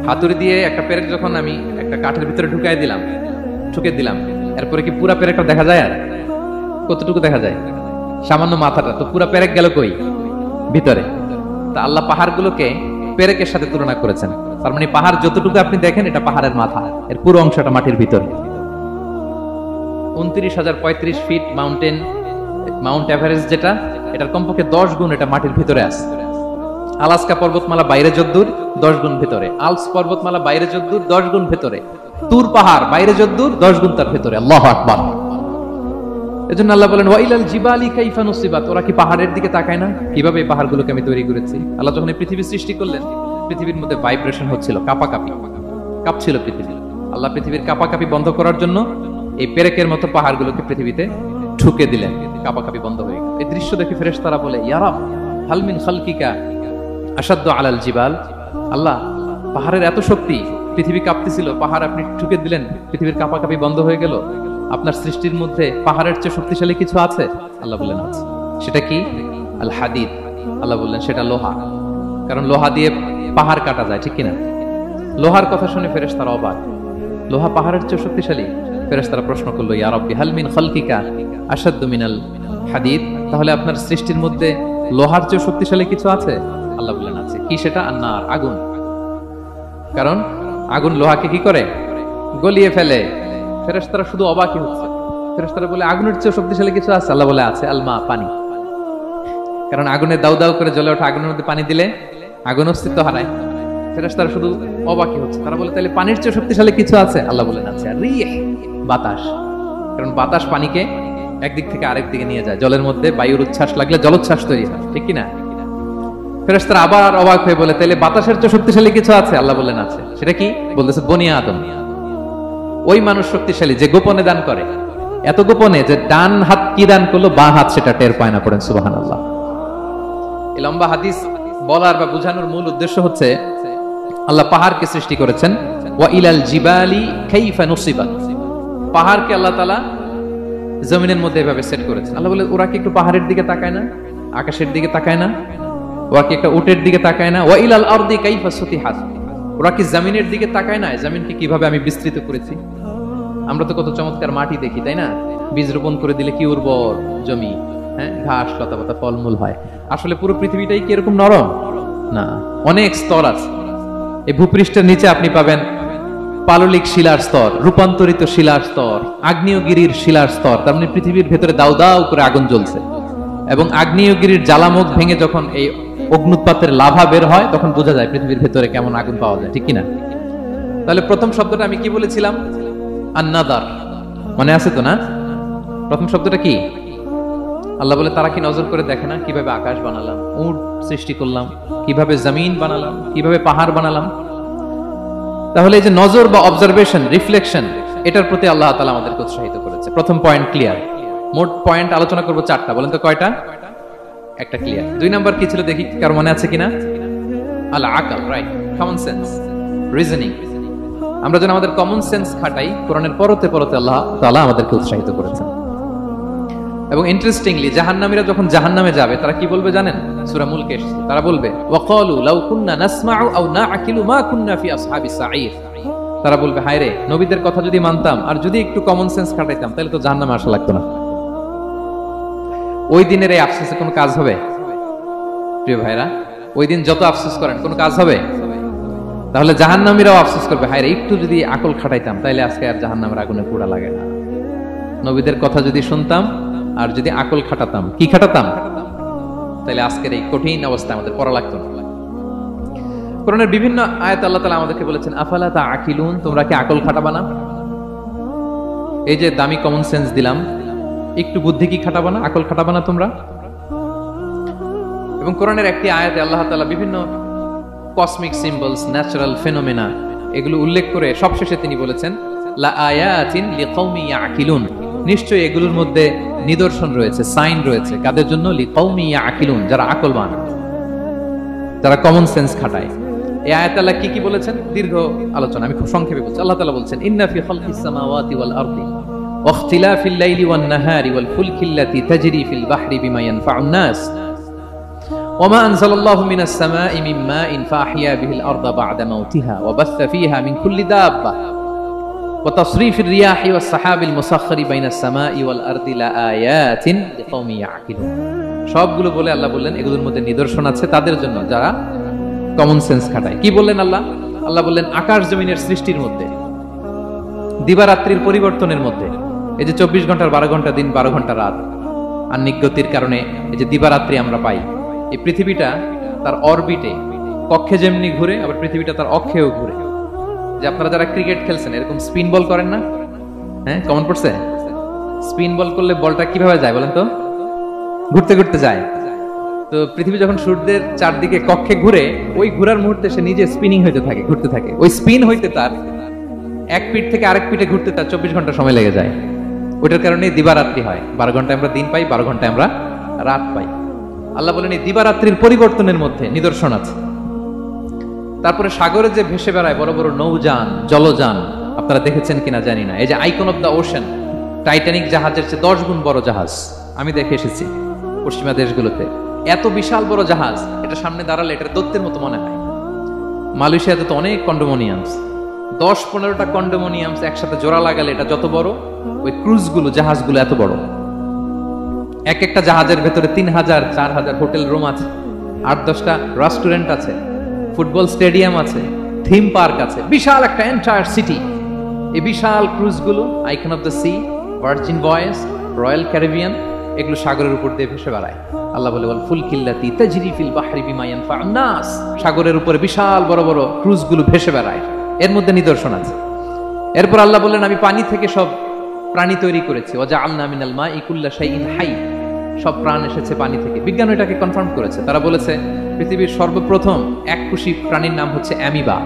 হাতুড়ি দিয়ে একটা পেরেক যখন আমি একটা কাঠের ভিতরে ঠুকে দিলাম, এরপরে কি পুরা পেরেকটা দেখা যায়? আর কতটুকু দেখা যায়? সামান্য মাথাটা। তো পুরা পেরেক গেল কই? ভিতরে। তা আল্লাহ পাহাড়গুলোকে পেরেকের সাথে তুলনা করেছেন। তার মানে পাহাড় যতটুকু আপনি দেখেন এটা পাহাড়ের মাথা, এর পুরো অংশটা মাটির ভিতরে। 29,035 ফিট মাউন্ট এভারেস্ট যেটা, এটার কমপক্ষে 10 গুণ এটা মাটির ভিতরে আছে। আলাস্কা পর্বতমালা বাইরে যদ্দূর 10 গুণ ভিতরে, আলস পর্বতমালা বাইরে যদ্দূর 10 গুণ ভিতরে, তুর পাহাড় বাইরে যদ্দূর 10 গুণ তার ভিতরে। আল্লাহু আকবার। এজন্য আল্লাহ বলেন ওয়াইলাল জিবালি কাইফা নুসিবাত, ওরা কি পাহাড়ের দিকে তাকায় না? কিভাবে এই পাহাড়গুলোকে আমি তৈরি করেছি। আল্লাহ যখন এই পৃথিবী সৃষ্টি করলেন, পৃথিবীর মধ্যে ভাইব্রেশন হচ্ছিল, কাঁপছিল পৃথিবী। আল্লাহ পৃথিবীর কাঁপাকাঁপি বন্ধ করার জন্য এই পেরেকের মতো পাহাড়গুলোকে পৃথিবীতে ঠুকে দিলেন, কাঁপাকাঁপি বন্ধ হয়ে গেল। এই দৃশ্য দেখে ফেরেশতারা বলে ইয়া রাব হাল মিন খালকিকা আশাদ্দু আলাল জিবাল, আল্লাহ পাহাড়ের এত শক্তি, পৃথিবী কাঁপতেছিল, পাহাড় আপনি ঠুকে দিলেন, পৃথিবীর কাঁপাকাঁপি বন্ধ হয়ে গেল। আপনার সৃষ্টির মধ্যে পাহাড়ের চেয়ে শক্তিশালী কিছু আছে? আল্লাহ বললেন আছে। সেটা কি? আল হাদিদ। আল্লাহ বললেন সেটা লোহা, কারণ লোহা দিয়ে পাহাড় কাটা যায়, ঠিক কিনা? লোহার কথা শুনে ফেরেশতারা অবাক, লোহা পাহাড়ের চেয়ে শক্তিশালী? ফেরেশতারা প্রশ্ন করলো ইয়া রাব্বি হাল মিন খালকিকা আশাদ্দু মিনাল হাদিদ, তাহলে আপনার সৃষ্টির মধ্যে লোহার চেয়ে শক্তিশালী কিছু আছে? আল্লাহ বললেন আছে। কি সেটা? আন্নার, আগুন। কারণ আগুন লোহাকে কি করে? গলিয়ে ফেলে। ফেরেশতারা শুধু অবাকই হচ্ছে। ফেরেশতারা বলে আগুনের চেয়ে শক্তিশালী কিছু আছে? আল্লাহ বলে আছে, আলমা, পানি। কারণ আগুনে দাউ দাউ করে জ্বলে ওঠা আগুনের মধ্যে পানি দিলে আগুন অস্তিত্ব হারায়। ফেরেশতারা শুধু অবাকই হচ্ছে। তারা বলে তাহলে পানির চেয়ে শক্তিশালী কিছু আছে? আল্লাহ বলেন আছে। আর রিহ, বাতাস। কারণ বাতাস পানিকে একদিক থেকে আরেক দিকে নিয়ে যায়। জলের মধ্যে বায়ুর উচ্ছ্বাস লাগলে জলোচ্ছ্বাস তৈরি হয়, ঠিক কিনা? ফেরেশতারা আবার অবাক হয়ে বলে তাহলে বাতাসের চেয়ে শক্তিশালী কিছু আছে? আল্লাহ বললেন আছে। সেটা কি? বলতেছে বনি আদম। ওই মানুষ শক্তিশালী যে গোপনে দান করে, এত গোপনে যে ডান হাত কি দান করলো, বাঁ হাত সেটা টের পায় না। পড়েন সুবহানাল্লাহ। এই লম্বা হাদিস বলার বা বোঝানোর মূল উদ্দেশ্য হচ্ছে আল্লাহ পাহাড়কে সৃষ্টি করেছেন। ওয়া ইলাল জিবালি কাইফা নুসিবাত, পাহাড়কে আল্লাহ তাআলা জমিনের মধ্যে এভাবে সেট করেছেন। আল্লাহ বলে ওরা কি একটু পাহাড়ের দিকে তাকায় না? আকাশের দিকে তাকায় না? ওরা কি একটা উটের দিকে তাকায় না? ওয়া ইলাল আরদি কাইফা সুতিহাত, ওরা কি জমিনের দিকে তাকায় না? জমিনকে কিভাবে আমি বিস্তৃত করেছি। আমরা তো কত চমৎকার মাটি দেখি, তাই না? বীজ রোপণ করে দিলে কি উর্বর জমি, হ্যাঁ, ঘাস লতা পাতা ফলমূল হয়। আসলে পুরো পৃথিবীটাই কি এরকম নরম? না, অনেক স্তর আছে। এই ভূপৃষ্ঠের নিচে আপনি পাবেন পাললিক শিলার স্তর, রূপান্তরিত শিলার স্তর, আগ্নেয়গিরির শিলার স্তর। তার মানে পৃথিবীর ভেতরে দাউ দাউ করে আগুন জ্বলছে, এবং আগ্নেয়গিরির জ্বালামুখ ভেঙে যখন এই অগ্নুৎপাতের লাভা বের হয় তখন বোঝা যায় পৃথিবীর ভেতরে কেমন আগুন পাওয়া যায়, ঠিক কিনা? তাহলে প্রথম শব্দটা আমি কি বলেছিলাম? আন্নাদার। মনে আছে তো না? প্রথম শব্দটা কি? আল্লাহ বলে তারা কি নজর করে দেখে না কিভাবে আকাশ বানালাম, উট সৃষ্টি করলাম, কিভাবে জমিন বানালাম, কিভাবে পাহাড় বানালাম। তাহলে এই যে নজর বা অবজারভেশন, রিফ্লেকশন, এটার প্রতি আল্লাহ তাআলা আমাদেরকে উৎসাহিত করেছে। প্রথম পয়েন্ট ক্লিয়ার। মোট পয়েন্ট আলোচনা করব 4টা। বলেন তো কয়টা? একটা ক্লিয়ার। 2 নাম্বার কি ছিল দেখি কার মনে আছে কিনা? আল আকল, রাইট, কমন সেন্স, রিজনিং। আমরা যেন আমাদের কমন সেন্স খাটাই, কোরআনের পরতে পরতে আল্লাহ তাআলা আমাদেরকে উৎসাহিত করেছেন। এবং ইন্টারেস্টিংলি জাহান্নামীরা যখন জাহান্নামে যাবে তারা কি বলবে জানেন? সূরা মুলকে এসেছে, তারা বলবে ওয়াকালু লাউ কুননা নাসমাউ আও নাআকিলু মা কুননা ফি আসহাবিস সাঈর। তারা বলবে হায় রে, নবীদের কথা যদি মানতাম আর যদি একটু কমন সেন্স খাটাইতাম তাহলে তো জাহান্নামে আসা লাগতো না। ওই দিনের এই আফসোসে কোনো কাজ হবে? প্রিয় ভাইরা, ওই দিন যত আফসোস করেন কোনো কাজ হবে? তাহলে জাহান্নামীরাও আফসোস করবে হায় রে, একটু যদি আকল খাটাইতাম তাইলে আজকে আর জাহান্নামের আগুনে পোড়া লাগে না। নবীদের কথা যদি শুনতাম আর যদি আকল খাটাতাম, কি খাটাতাম, তাহলে আজকের এই কঠিন অবস্থা আমাদের পড়া লাগতো না। কোরআনের বিভিন্ন আয়াত আল্লাহ তাআলা আমাদেরকে বলেছেন আফালা তাআকিলুন, তোমরা কি আকল খাটাবা না? এই যে দামি কমন সেন্স দিলাম, একটু বুদ্ধি কি খাটাবা না, আকল খাটাবা না তোমরা? এবং কোরআনের একটি আয়াতে আল্লাহ তাআলা বিভিন্ন কসমিক সিম্বলস, ন্যাচারাল ফেনোমেনা এগুলো উল্লেখ করে সবশেষে তিনি বলেছেন লা আয়াতিন লিকাউমি ইয়াকিলুন, নিশ্চয়ই এগুলোর মধ্যে নিদর্শন রয়েছে, সাইন রয়েছে, কাদের জন্য? লিকাউমি ইয়াকিলুন, যারা আকলবান, যারা কমন সেন্স খাটায়। এই আয়াতে আল্লাহ কি কি বলেছেন? দীর্ঘ আলোচনা, আমি খুব সংক্ষেপে বলছি। আল্লাহ তাআলা বলছেন ইন্না ফি খালকিস সামাওয়াতি ওয়াল আরদি ওয়া ইখতিলাফিল লাইলি ওয়ান নাহারি ওয়াল ফুলকি আল্লাতী তাজরি ফিল বাহরি বিমা ইয়ানফাউন নাস وما أنزل الله من السماء من ماء فأحيا به الأرض بعد موتها وبث فيها من كل دابة وتصريف الرياح والسحاب المسخر بين السماء والأرض لآيات لقوم يعقلون। সবগুলো বলে আল্লাহ বললেন এগুলোর মধ্যে নিদর্শন আছে তাদের জন্য যারা কমন সেন্স খাটায়। কি বললেন আল্লাহ? আল্লাহ বললেন আকাশ জমিনের সৃষ্টির মধ্যে, দিবারাত্রির পরিবর্তনের মধ্যে, এই যে 24 ঘন্টার 12 ঘন্টা দিন 12 ঘন্টা রাত, আহ্নিক গতির কারণে এই যে দিবারাত্রি আমরা পাই, এই পৃথিবীটা তার অরবিটে কক্ষে যেমনি ঘুরে, আবার পৃথিবীটা তার অক্ষেও ঘুরে। যে আপনারা যারা ক্রিকেট খেলছেন এরকম স্পিন বল করেন না? হ্যাঁ, কমন পড়ছে? স্পিন বল করলে বলটা কিভাবে যায় বলেন তো? ঘুরতে ঘুরতে যায়। তো পৃথিবী যখন সূর্যের চারদিকে কক্ষে ঘুরে, ওই ঘোরার মুহূর্তে সে নিজে স্পিনিং হইতে থাকে, ঘুরতে থাকে। ওই স্পিন হইতে তার এক পিঠ থেকে আরেক পিঠে ঘুরতে তার 24 ঘন্টা সময় লেগে যায়। ওইটার কারণে দিবারাত্রি হয়। 12 ঘন্টায় আমরা দিন পাই, 12 ঘন্টায় আমরা রাত পাই। আল্লাহ বলেন এই দিবারাত্রির পরিবর্তনের মধ্যে নিদর্শন আছে। তারপরে সাগরে যে ভেসে বেড়ায় বড় বড় নৌযান, জলযান, আপনারা দেখেছেন কিনা জানি না, এই যে icon of the ocean, Titanic জাহাজের চেয়ে 10 গুণ বড় জাহাজ আমি দেখে এসেছি পশ্চিমা দেশগুলোতে। এত বিশাল বড় জাহাজ, এটা সামনে দাঁড়ালে এটার দত্তের মতো মনে হয়। মালয়েশিয়াতে তো অনেক কন্ডোমোনিয়ামস, 10-15টা কন্ডোমোনিয়ামস একসাথে জোড়া লাগালে এটা যত বড়, ওই ক্রুজগুলো, জাহাজগুলো এত বড়। এক একটা জাহাজের ভেতরে 3000-4000 হোটেল রুম আছে, 8-10টা রেস্টুরেন্ট আছে, ফুটবল স্টেডিয়াম আছে, থিম পার্ক আছে, বিশাল একটা এন্টায়ার সিটি। এই বিশাল ক্রুজগুলো, Icon of the Sea, Virgin Voyages, Royal Caribbean, এগুলো সাগরের উপর দিয়ে ভেসে বেড়ায়। আল্লাহ বলে বল ফুলকিল্লাতি তাজরি ফিল বাহরি বিমা ইয়ানফাউন নাস, সাগরের উপরে বিশাল বড় বড় ক্রুজগুলো ভেসে বেড়ায়, এর মধ্যে নিদর্শন আছে। এরপর আল্লাহ বললেন আমি পানি থেকে সব প্রাণী তৈরি করেছি, ওয়াজআলনা মিনাল মাই কুল্লা শাইইন হাই, সব প্রাণ এসেছে পানি থেকে। বিজ্ঞান এটাকে কনফার্ম করেছে। তারা বলেছে পৃথিবীর সর্বপ্রথম এককোষী প্রাণীর নাম হচ্ছে অ্যামিবা।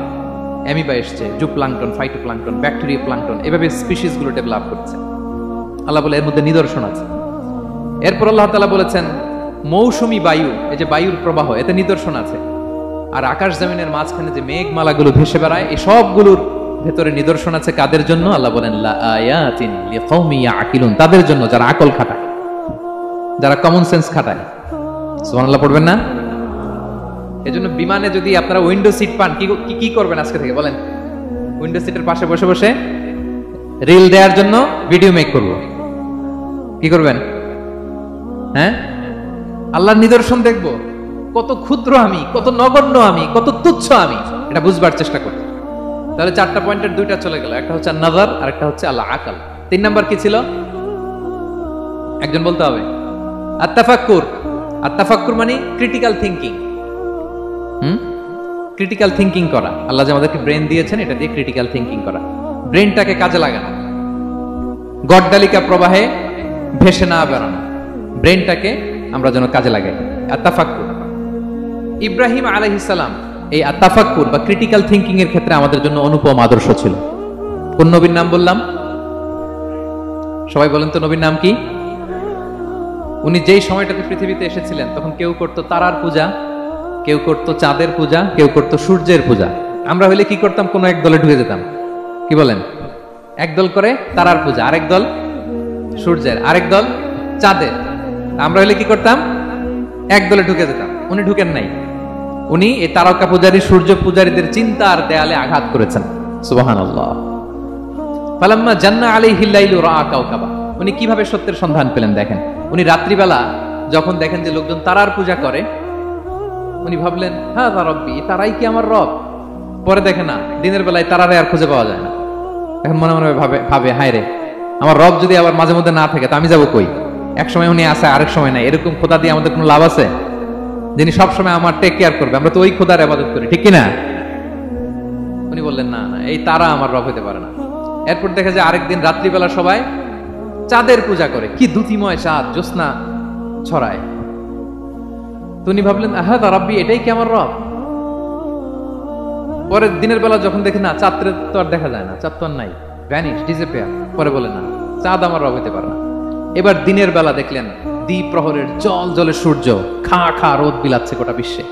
অ্যামিবা এসছে, জুপ্লাঙ্কটন, ফাইটোপ্লাঙ্কটন, ব্যাকটেরিয়া প্লাঙ্কটন, এভাবে স্পিসিস গুলো ডেভেলপ করছে। আল্লাহ বলে এর মধ্যে নিদর্শন আছে। এরপর আল্লাহ তাআলা বলেছেন মৌসুমী বায়ু, এই যে বায়ুর প্রবাহ, এতে নিদর্শন আছে। আর আকাশ জমিনের মাঝখানে যে মেঘমালাগুলো ভেসে বেড়ায়, এই সবগুলোর ভেতরে নিদর্শন আছে। কাদের জন্য? আল্লাহ বলেন লা আয়াতিন লিকাউমি ইয়াকিলুন, তাদের জন্য যারা আকল খাটায়, যারা কমন সেন্স খাটায়। সুবহানাল্লাহ পড়বেন না? এজন্য বিমানে যদি আপনারা উইন্ডো সিট পান, কি করবেন আজকে থেকে বলেন? উইন্ডো সিটের পাশে বসে বসে রিল দেওয়ার জন্য ভিডিও মেক করব। কি করবেন? হ্যাঁ, আল্লাহর নিদর্শন দেখব, কত ক্ষুদ্র আমি, কত নগণ্য আমি, কত তুচ্ছ আমি, এটা বুঝবার চেষ্টা করব। তাহলে 4টা পয়েন্টের 2টা চলে গেল, একটা হচ্ছে নাযার আর একটা হচ্ছে আল আকল। 3 নাম্বার কি ছিল? একজন বলতে হবে। আত-তাফাক্কুর। আত-তাফাক্কুর মানে ক্রিটিক্যাল থিংকিং। ক্রিটিক্যাল থিংকিং করা। আল্লাহ যে আমাদেরকে ব্রেন দিয়েছেন, এটা দিয়ে ক্রিটিক্যাল থিংকিং করা, ব্রেনটাকে কাজে লাগানো, গড্ডালিকা প্রবাহে ভেসে না বেড়ানো, ব্রেনটাকে আমরা যেন কাজে লাগাই। আত-তাফাক্কুর। ইব্রাহিম আলাইহিস সালাম এই আত-তাফাক্কুর বা ক্রিটিক্যাল থিংকিং এর ক্ষেত্রে আমাদের জন্য অনুপম আদর্শ ছিল। কোন নবীর নাম বললাম? সবাই বলেন তো নবীর নাম কি? উনি যেই সময়টাতে পৃথিবীতে এসেছিলেন তখন কেউ করতো তারার পূজা, কেউ করতো চাঁদের পূজা, কেউ করতো সূর্যের পূজা। আমরা হইলে কি করতাম? কোন এক দলে ঢুকে যেতাম। কি বলেন? এক দল করে তারার পূজা, আরেক দল সূর্যের, আরেক দল চাঁদের। আমরা হইলে কি করতাম? এক দলে ঢুকে যেতাম। উনি ঢুকেন নাই। উনি এই তারকা পূজারী, সূর্য পূজারীদের চিন্তার দেয়ালে আঘাত করেছেন। সুবহানাল্লাহ। ফালাম্মা জান্না আলাইহিল লাইলু রাআ কাওকাবা। উনি কিভাবে সত্যের সন্ধান পেলেন দেখেন। উনি রাত্রিবেলা যখন দেখেন যে লোকজন তারার পূজা করে, উনি ভাবলেন হাযা রাব্বি, তারাই কি আমার রব? পরে দেখে না, দিনের বেলায় তারারে আর খুঁজে পাওয়া যায় না। এখন মনে মনে ভাবে হায় রে, আমার রব যদি আবার মাঝে মধ্যে না থাকে তা আমি যাবো কই? এক সময় উনি আসে, আরেক সময় নাই। এরকম খোদা দিয়ে আমাদের কোনো লাভ আছে? যিনি সবসময় আমার টেক কেয়ার করবে, আমরা তো ওই খোদার ইবাদত করি, ঠিক কিনা? উনি বললেন না না, এই তারা আমার রব হতে পারে না। এরপর দেখা যায় আরেকদিন রাত্রিবেলা সবাই চাঁদের পূজা করে, কি দ্যুতিময় চাঁদ, জ্যোৎস্না ছড়ায়। তো উনি ভাবলেন আহাদা রাব্বি, এটাই কি আমার রব? পরের দিনের বেলা যখন দেখি না, চাঁদ তো আর দেখা যায় না, চাঁদ তো আর নাই, ভ্যানিশ, ডিসঅ্যাপিয়ার। পরে বলে না, চাঁদ আমার রব হতে পারে না। এবার দিনের বেলা দেখলেন দ্বীপ প্রহরের জল জলে সূর্য খা খা রোদ বিলাচ্ছে গোটা বিশ্বে।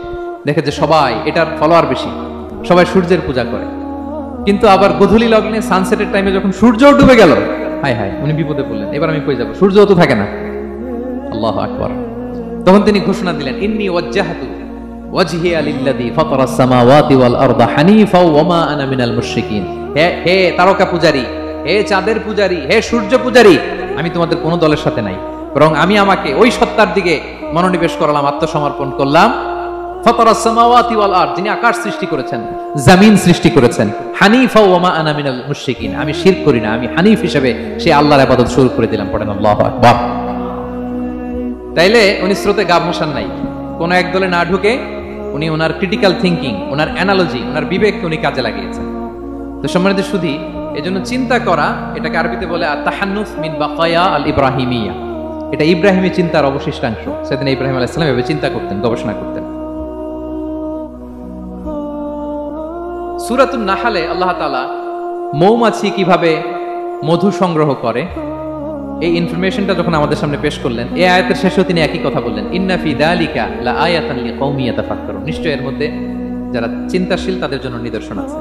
দেখে যে সবাই এটার ফলোয়ার বেশি, সবাই সূর্যের পূজা করে। কিন্তু আবার গোধূলি লগ্নে সানসেটের টাইমে যখন সূর্য ডুবে গেল, হায় হায়, উনি বিপদে পড়লেন, এবার আমি কই যাব, সূর্য তো থাকে না। আল্লাহু আকবার। তখন তিনি ঘোষণা দিলেন, ইন্নী ওয়াজ্জাহতু ওয়াজহিয়া লিল্লাযী ফাতারাস সামাওয়াতি ওয়াল আরদা হানিফা ওয়া মা আনা মিনাল মুশরিকিন। হে তারকা পূজারী, হে চাঁদের পূজারী, হে সূর্য পূজারী, আমি তোমাদের কোনো দলের সাথে নাই, বরং আমি আমাকে ওই সত্তার দিকে মনোনিবেশ করলাম, আত্মসমর্পণ করলাম। ফাতারাস সামাওয়াতি ওয়াল আরদ, যিনি আকাশ সৃষ্টি করেছেন, জমিন সৃষ্টি করেছেন। হানিফা ওয়া মা আনা মিনাল মুশরিকিন, আমি শিরক করি না, আমি হানিফ হিসেবে সেই আল্লাহর ইবাদত শুরু করে দিলাম। পড়েন আল্লাহু আকবার। তাইলে উনি স্রোতে গা ভাসান নাই, কোন এক দলে না ঢুকে উনি ওনার ক্রিটিক্যাল থিঙ্কিং, ওনার অ্যানালজি, ওনার বিবেককে উনি কাজে লাগিয়েছেন। তো সম্মানিত সুধী, এজন্য চিন্তা করা, এটাকে আরবিতে বলে আত-তাহান্নুস মিন বাকায়া আল ইব্রাহিমিয়া। এটা ইব্রাহিমী চিন্তার অবশিষ্টাংশ। সেদিন ইব্রাহিম আলাইহিস সালাম এভাবে চিন্তা করতেন, গবেষণা করতেন। সূরাতুন নাহলে আল্লাহ তাআলা মৌমাছি কিভাবে মধু সংগ্রহ করে এই ইনফরমেশনটা যখন আমাদের সামনে পেশ করলেন, এই আয়াতের শেষেও তিনি একই কথা বললেন, ইন্না ফি যালিকা লা আয়াতান লিকাউমিন ইয়াতাফাক্কারুন। নিশ্চয়ই এর মধ্যে যারা চিন্তাশীল তাদের জন্য নিদর্শন আছে।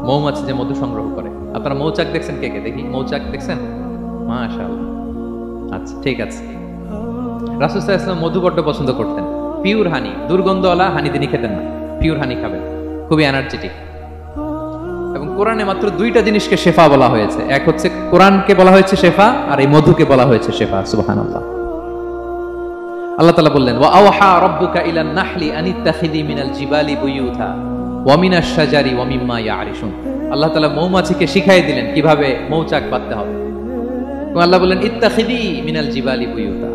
মৌমাছি যে মধু সংগ্রহ করে, আপনারা মৌচাক দেখছেন? কে কে দেখি মৌচাক দেখছেন? মাশাআল্লাহ। আচ্ছা, ঠিক আছে। রাসূল সাল্লাল্লাহু আলাইহি ওয়াসাল্লাম মধু বড্ড পছন্দ করতেন। পিওর হানি, দুর্গন্ধওয়ালা হানি তিনি খেতেন না, পিওর হানি খাবেন, খুবই এনার্জেটিক। এবং কোরআনে মাত্র দুইটা জিনিসকে শেফা বলা হয়েছে, এক হচ্ছে কোরআনকে বলা হয়েছে শেফা, আর এই মধুকে বলা হয়েছে শেফা। সুবহানাল্লাহ। আল্লাহ তাআলা বললেন, ওয়া আওহা রাব্বুকা ইলান নাহলি আনিত্তাখিযি মিনাল জিবালি বুয়ুতা ওয়া মিনাশ শাজারি ওয়া মিম্মা ইয়ারিশুন। আল্লাহ তাআলা মৌমাছিকে শিখাই দিলেন কিভাবে মৌচাক বাঁধতে হবে। এবং আল্লাহ বললেন, ইত্তাখিযি মিনাল জিবালি বুয়ুতা,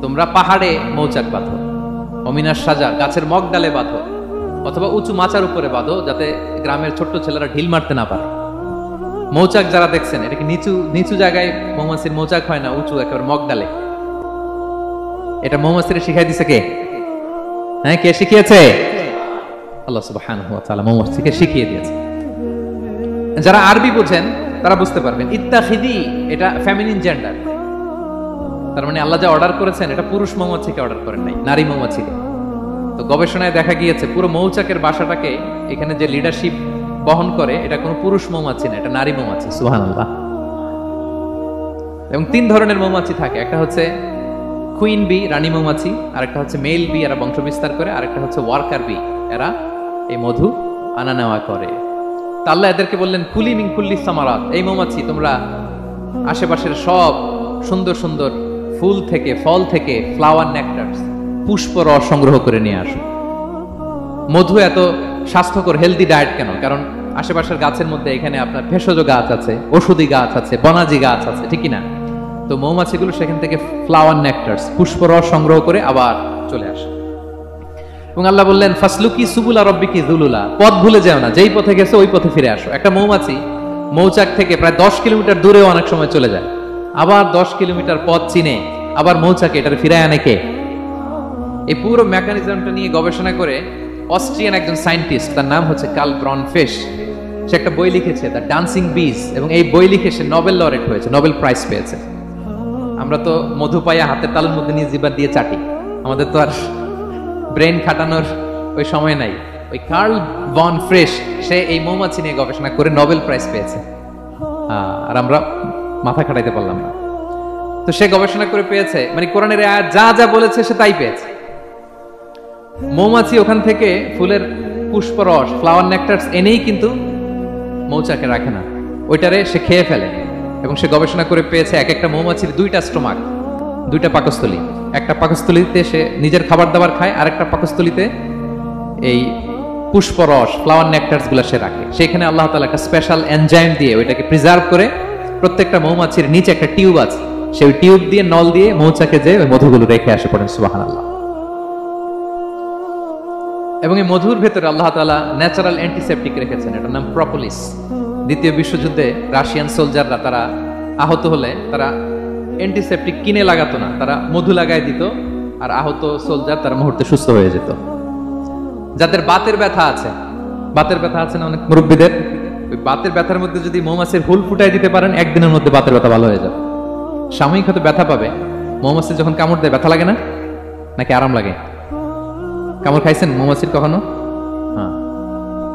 তোমরা পাহাড়ে মৌচাক বাঁধো, ওয়া মিনাশ শাজার, গাছের মগডালে বাঁধো, অথবা উঁচু মাচার উপরে বাঁধো, যাতে গ্রামের ছোট্ট ছেলেরা ঢিল মারতে না পারে। মৌচাক যারা দেখছেন, এটা কি নিচু নিচু জায়গায় মৌমাছির মৌচাক হয় না, উঁচু একেবারে মগডালে। এটা মৌমাছিরা শিখাই দিছে কে? হ্যাঁ, কে শিখিয়েছে? আল্লাহ সুবহানাহু ওয়া তাআলা মৌমাছিকে শিখিয়ে দিয়েছে। যারা আরবি বোঝেন তারা বুঝতে পারবেন, ইত্তাখিদি এটা ফেমিনিন জেন্ডার। তার মানে আল্লাহ যা অর্ডার করেছেন, এটা পুরুষ মৌমাছিকে অর্ডার করেন নাই, নারী মৌমাছিকে। তো গবেষণায় দেখা গিয়েছে পুরো মৌচাকের বাসাটাকে এখানে যে লিডারশিপ বহন করে, এটা কোনো পুরুষ মৌমাছি না, এটা নারী মৌমাছি। সুবহানাল্লাহ। এবং তিন ধরনের মৌমাছি থাকে, একটা হচ্ছে কুইন বি, রানী মৌমাছি, আরেকটা হচ্ছে মেল বি, এরা বংশ বিস্তার করে, আরেকটা হচ্ছে ওয়ার্কার বি, এরা এই মধু আনা নেওয়া করে। তা আল্লাহ এদেরকে বললেন, কুলি মিন কুল্লি সামারাত, এই মৌমাছি তোমরা আশেপাশের সব সুন্দর সুন্দর ফুল থেকে, ফল থেকে, ফ্লাওয়ার নেকটারস, পুষ্প রস সংগ্রহ করে নিয়ে আসো। মধু এত স্বাস্থ্যকর, হেলদি ডায়েট কেন? কারণ আশেপাশের গাছের মধ্যে এখানে আপনার ভেষজ গাছ আছে, ওষুধি গাছ আছে, বনাজি গাছ আছে, ঠিক না? তো মৌমাছিগুলো সেখান থেকে ফ্লাওয়ার নেকটারস, পুষ্প রস সংগ্রহ করে আবার চলে আসে। এবং আল্লাহ বললেন, ফাসলুকি সুবুলা রাব্বিকি যুলুলা, পথ ভুলে যাও না, যেই পথে গেছে ওই পথে ফিরে আসো। একটা মৌমাছি মৌচাক থেকে প্রায় 10 কিলোমিটার দূরেও অনেক সময় চলে যায়, আবার 10 কিলোমিটার পথ চিনে আবার মৌচাকে এটার ফিরায় আনে কে? এই পুরো মেকানিজমটা নিয়ে গবেষণা করে অস্ট্রিয়ান একজন সায়েন্টিস্ট, তার নাম হচ্ছে কার্ল ব্রনফেশ, সে একটা বই লিখেছে, দ্য ডান্সিং বিজ, এবং এই বই লিখে সে নোবেল লরেট হয়েছে, নোবেল প্রাইজ পেয়েছে। আমরা তো মধু পাইয়া হাতের তালুর মধ্যে নিয়ে জিহ্বা দিয়ে চাটি, আমাদের তো আর ব্রেন খাটানোর ওই সময় নাই। ওই কার্ল ব্রনফেশ, সে এই মৌমাছি নিয়ে গবেষণা করে নোবেল প্রাইজ পেয়েছে, আর আমরা মাথা খাটাইতে পারলাম না। তো সে গবেষণা করে পেয়েছে, মানে কোরআনের আয়াত যা যা বলেছে সে তাই পেয়েছে। মৌমাছি ওখান থেকে ফুলের পুষ্পরস, ফ্লাওয়ার নেকটারস এনেই কিন্তু মৌচাকে রাখে না, ওইটারে সে খেয়ে ফেলে। এবং সে গবেষণা করে পেয়েছে এক একটা মৌমাছির 2টা স্টোমাক, 2টা পাকস্থলী। একটা পাকস্থলীতে সে নিজের খাবার দাবার খায়, আর একটা পাকস্থলীতে এই পুষ্পরস, ফ্লাওয়ার নেকটারস গুলা সে রাখে। সেখানে আল্লাহ তাআলা একটা স্পেশাল এনজাইম দিয়ে ওইটাকে প্রিজার্ভ করে, প্রত্যেকটা মৌমাছির নিচে একটা টিউব আছে, সেই টিউব দিয়ে নল দিয়ে মৌচাকে যে ওই মধুগুলো রেখে আসে। পড়েন সুবহানাল্লাহ। এবং এই মধুর ভেতরে আল্লাহ তাআলা ন্যাচারাল অ্যান্টিসেপটিক রেখেছেন, এটার নাম প্রপোলিস। দ্বিতীয় বিশ্বযুদ্ধে রাশিয়ান সোলজাররা তারা আহত হলে তারা অ্যান্টিসেপটিক কিনে লাগাতো না, তারা মধু লাগায় দিত, আর আহত সোলজার তারা মুহূর্তে সুস্থ হয়ে যেত। যাদের বাতের ব্যথা আছে, বাতের ব্যথা আছে না অনেক মুরব্বীদের, ওই বাতের ব্যথার মধ্যে যদি মৌমাছির হুল ফুটাই দিতে পারেন, একদিনের মধ্যে বাতের ব্যথা ভালো হয়ে যাবে। সাময়িক হয়তো ব্যথা পাবে, মৌমাছি যখন কামড় দেয় ব্যথা লাগে না, নাকি আরাম লাগে? কামড় খাইছেন মৌমাছির কখনো? হ্যাঁ,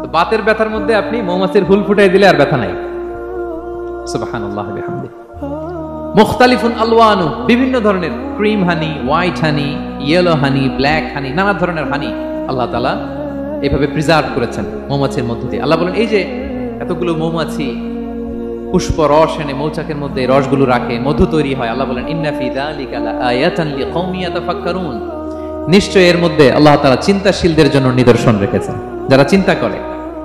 তো বাতের ব্যথার মধ্যে আপনি মৌমাছির হুল ফুটাই দিলে আর ব্যথা নাই। সুবহানাল্লাহ ওয়া বিহামদিহি। মুখতালিফুন আলওয়ানু, বিভিন্ন ধরনের ক্রিম হানি, হোয়াইট হানি, ইয়েলো হানি, ব্ল্যাক হানি, নানা ধরনের হানি আল্লাহ তাআলা এইভাবে প্রিজার্ভ করেছেন মৌমাছির মধ্য দিয়ে। আল্লাহ বলেন এই যে এতগুলো মৌমাছি পুষ্প রস এনে মৌচাকের মধ্যে রসগুলো রাখে, মধু তৈরি হয়। আল্লাহ বলেন ইন্না ফি যালিকা লাআয়াতান লিকাওমি ইয়াতাফাক্কারুন, নিশ্চয় এর মধ্যে আল্লাহ তাআলা চিন্তাশীলদের জন্য নিদর্শন রেখেছেন। যারা চিন্তা করে,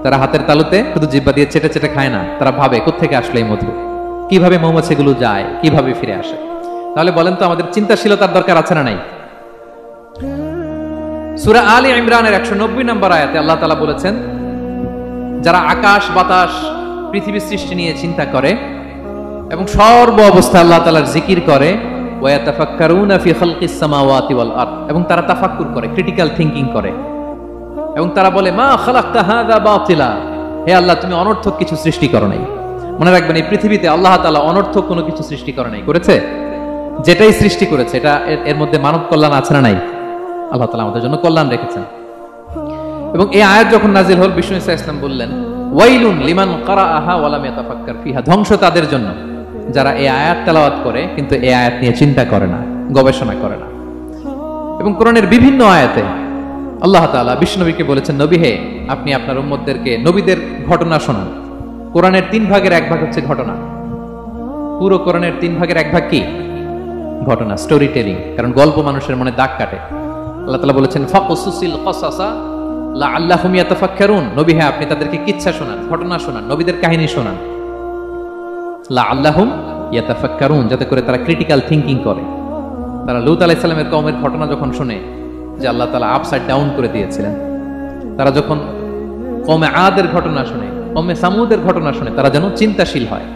তারা হাতের তালুতে শুধু জিহ্বা দিয়ে চেটে চেটে খায় না, তারা ভাবে কোত্থেকে আসলে এই মধু, কিভাবে মৌমাছিগুলো যায়, কিভাবে ফিরে আসে। তাহলে বলেন তো আমাদের চিন্তাশীলতার দরকার আছে না নাই? সূরা আলী ইমরানের 190 নম্বর আয়াতে আল্লাহ তাআলা বলেছেন, যারা আকাশ বাতাস পৃথিবী সৃষ্টি নিয়ে চিন্তা করে এবং সর্ব অবস্থায় আল্লাহ তাআলার জিকির করে, ওয়া ইয়াতাফাক্কারুনা ফি খালকিস সামাওয়াতি ওয়াল আরদ, এবং তারা তাফাক্কুর করে, ক্রিটিক্যাল থিংকিং করে, এবং তারা বলে মা খালাকতা হাযা বাতিলা, হে আল্লাহ তুমি অনর্থক কিছু সৃষ্টি করো নাই। মনে রাখবেন এই পৃথিবীতে আল্লাহ তাআলা অনর্থক কোনো কিছু সৃষ্টি করে নাই, করেছে? যেটাই সৃষ্টি করেছে এটা এর মধ্যে মানব কল্যাণ আছে না নাই? আল্লাহ তাআলা আমাদের জন্য কল্যাণ রেখেছেন। এবং এই আয়াত যখন নাজিল হল, বিষ্ণু ইসা ইসলাম বললেন ওয়াইলুন লিমান কারাআহা ওয়া লাম ইয়াতাফাক্কার ফিহা, ধ্বংস তাদের জন্য যারা এই আয়াত তেলাওয়াত করে কিন্তু এই আয়াত নিয়ে চিন্তা করে না, গবেষণা করে না। এবং কোরআনের বিভিন্ন আয়াতে আল্লাহ তাআলা বিষ্ণু নবীকে বলেছেন, নবী হে, আপনি আপনার উম্মতদেরকে নবীদের ঘটনা শোনান। কোরআনের 3 ভাগের 1 ভাগ হচ্ছে ঘটনা। পুরো কোরআনের 3 ভাগের 1 ভাগ কি? ঘটনা, স্টোরি টেলিং। কারণ গল্প মানুষের মনে দাগ কাটে। আল্লাহ তাআলা বলেছেন ফাকুসুসিল কসাসা লাআল্লাহুম ইয়াতাফাক্কারুন, নবী হ্যাঁ আপনি তাদেরকে কিচ্ছা শোনান, ঘটনা শোনান, নবীদের কাহিনী শোনান। লাআল্লাহুম ইয়াতাফাক্কারুন, যাতে করে তারা ক্রিটিক্যাল থিংকিং করে। তারা লূত আলাইহিস সালামের কওমের ঘটনা যখন শুনে যে আল্লাহ তাআলা আপসাইড ডাউন করে দিয়েছিলেন, তারা যখন কওমে আদের ঘটনা শুনে, কওমে সামুদের ঘটনা শুনে, তারা যেন চিন্তাশীল হয়।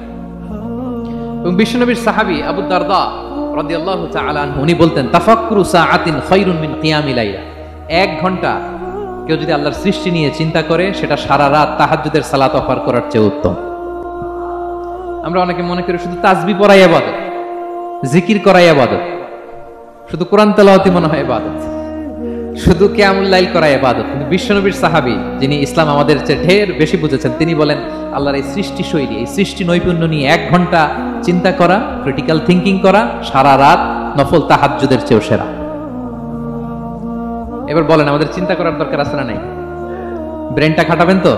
এবং বিশ্বনবীর সাহাবী আবু দারদা রাদিয়াল্লাহু তাআলা আনহু উনি বলতেন তাফাক্কুরু সাআতিন খায়রুন মিন কিয়ামি লাইলা, 1 ঘন্টা কেউ যদি আল্লাহর সৃষ্টি নিয়ে চিন্তা করে সেটা সারা রাত তাহাজ্জুদের সালাত অফার করার চেয়ে উত্তম। আমরা অনেকে মনে করি শুধু তাসবিহ পড়াই ইবাদত, জিকির করাই ইবাদত, শুধু কোরআন তেলাওয়াতই মনে হয় ইবাদত, শুধু কিয়ামুল লাইল করাই ইবাদত। কিন্তু বিশ্বনবীর সাহাবী যিনি ইসলাম আমাদের চেয়ে ঢের বেশি বুঝেছেন, তিনি বলেন আল্লাহর এই সৃষ্টি শৈলী, এই সৃষ্টি নৈপুণ্য নিয়ে 1 ঘন্টা চিন্তা করা, ক্রিটিক্যাল থিংকিং করা সারা রাত নফল তাহাজ্জুদের চেয়েও সেরা। এবার বলেন আমাদের চিন্তা করার দরকার আছে না নাই? ব্রেনটা খাটাবেন তো?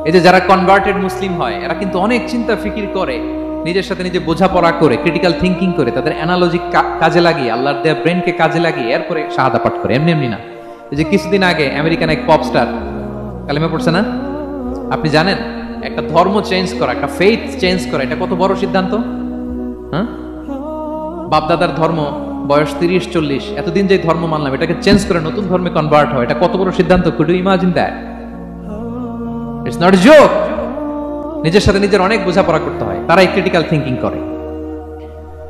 এই যে যারা কনভার্টেড মুসলিম হয় এরা কিন্তু অনেক চিন্তা ফিকির করে, নিজের সাথে নিজে বোঝাপড়া করে, ক্রিটিক্যাল থিংকিং করে, তাদের অ্যানালজি কাজে লাগিয়ে, আল্লাহর দেয়া ব্রেনকে কাজে লাগিয়ে এরপরে শাহাদা পাঠ করে, এমনি এমনি না। এই যে কিছুদিন আগে আমেরিকান এক পপ স্টার কালিমা পড়ছে না? আপনি জানেন একটা ধর্ম চেঞ্জ করা, একটা ফেইথ চেঞ্জ করা, এটা কত বড় সিদ্ধান্ত? হ্যাঁ, বাপদাদার ধর্ম বয়স 30-40, এতদিন যে ধর্ম মানলাম এটাকে চেঞ্জ করে নতুন ধর্মে কনভার্ট হয়, এটা কত বড় সিদ্ধান্ত? Could you imagine that? It's not a joke. নিজের সাথে নিজের অনেক বোঝাপড়া করতে হয়, তারাই ক্রিটিক্যাল থিংকিং করে।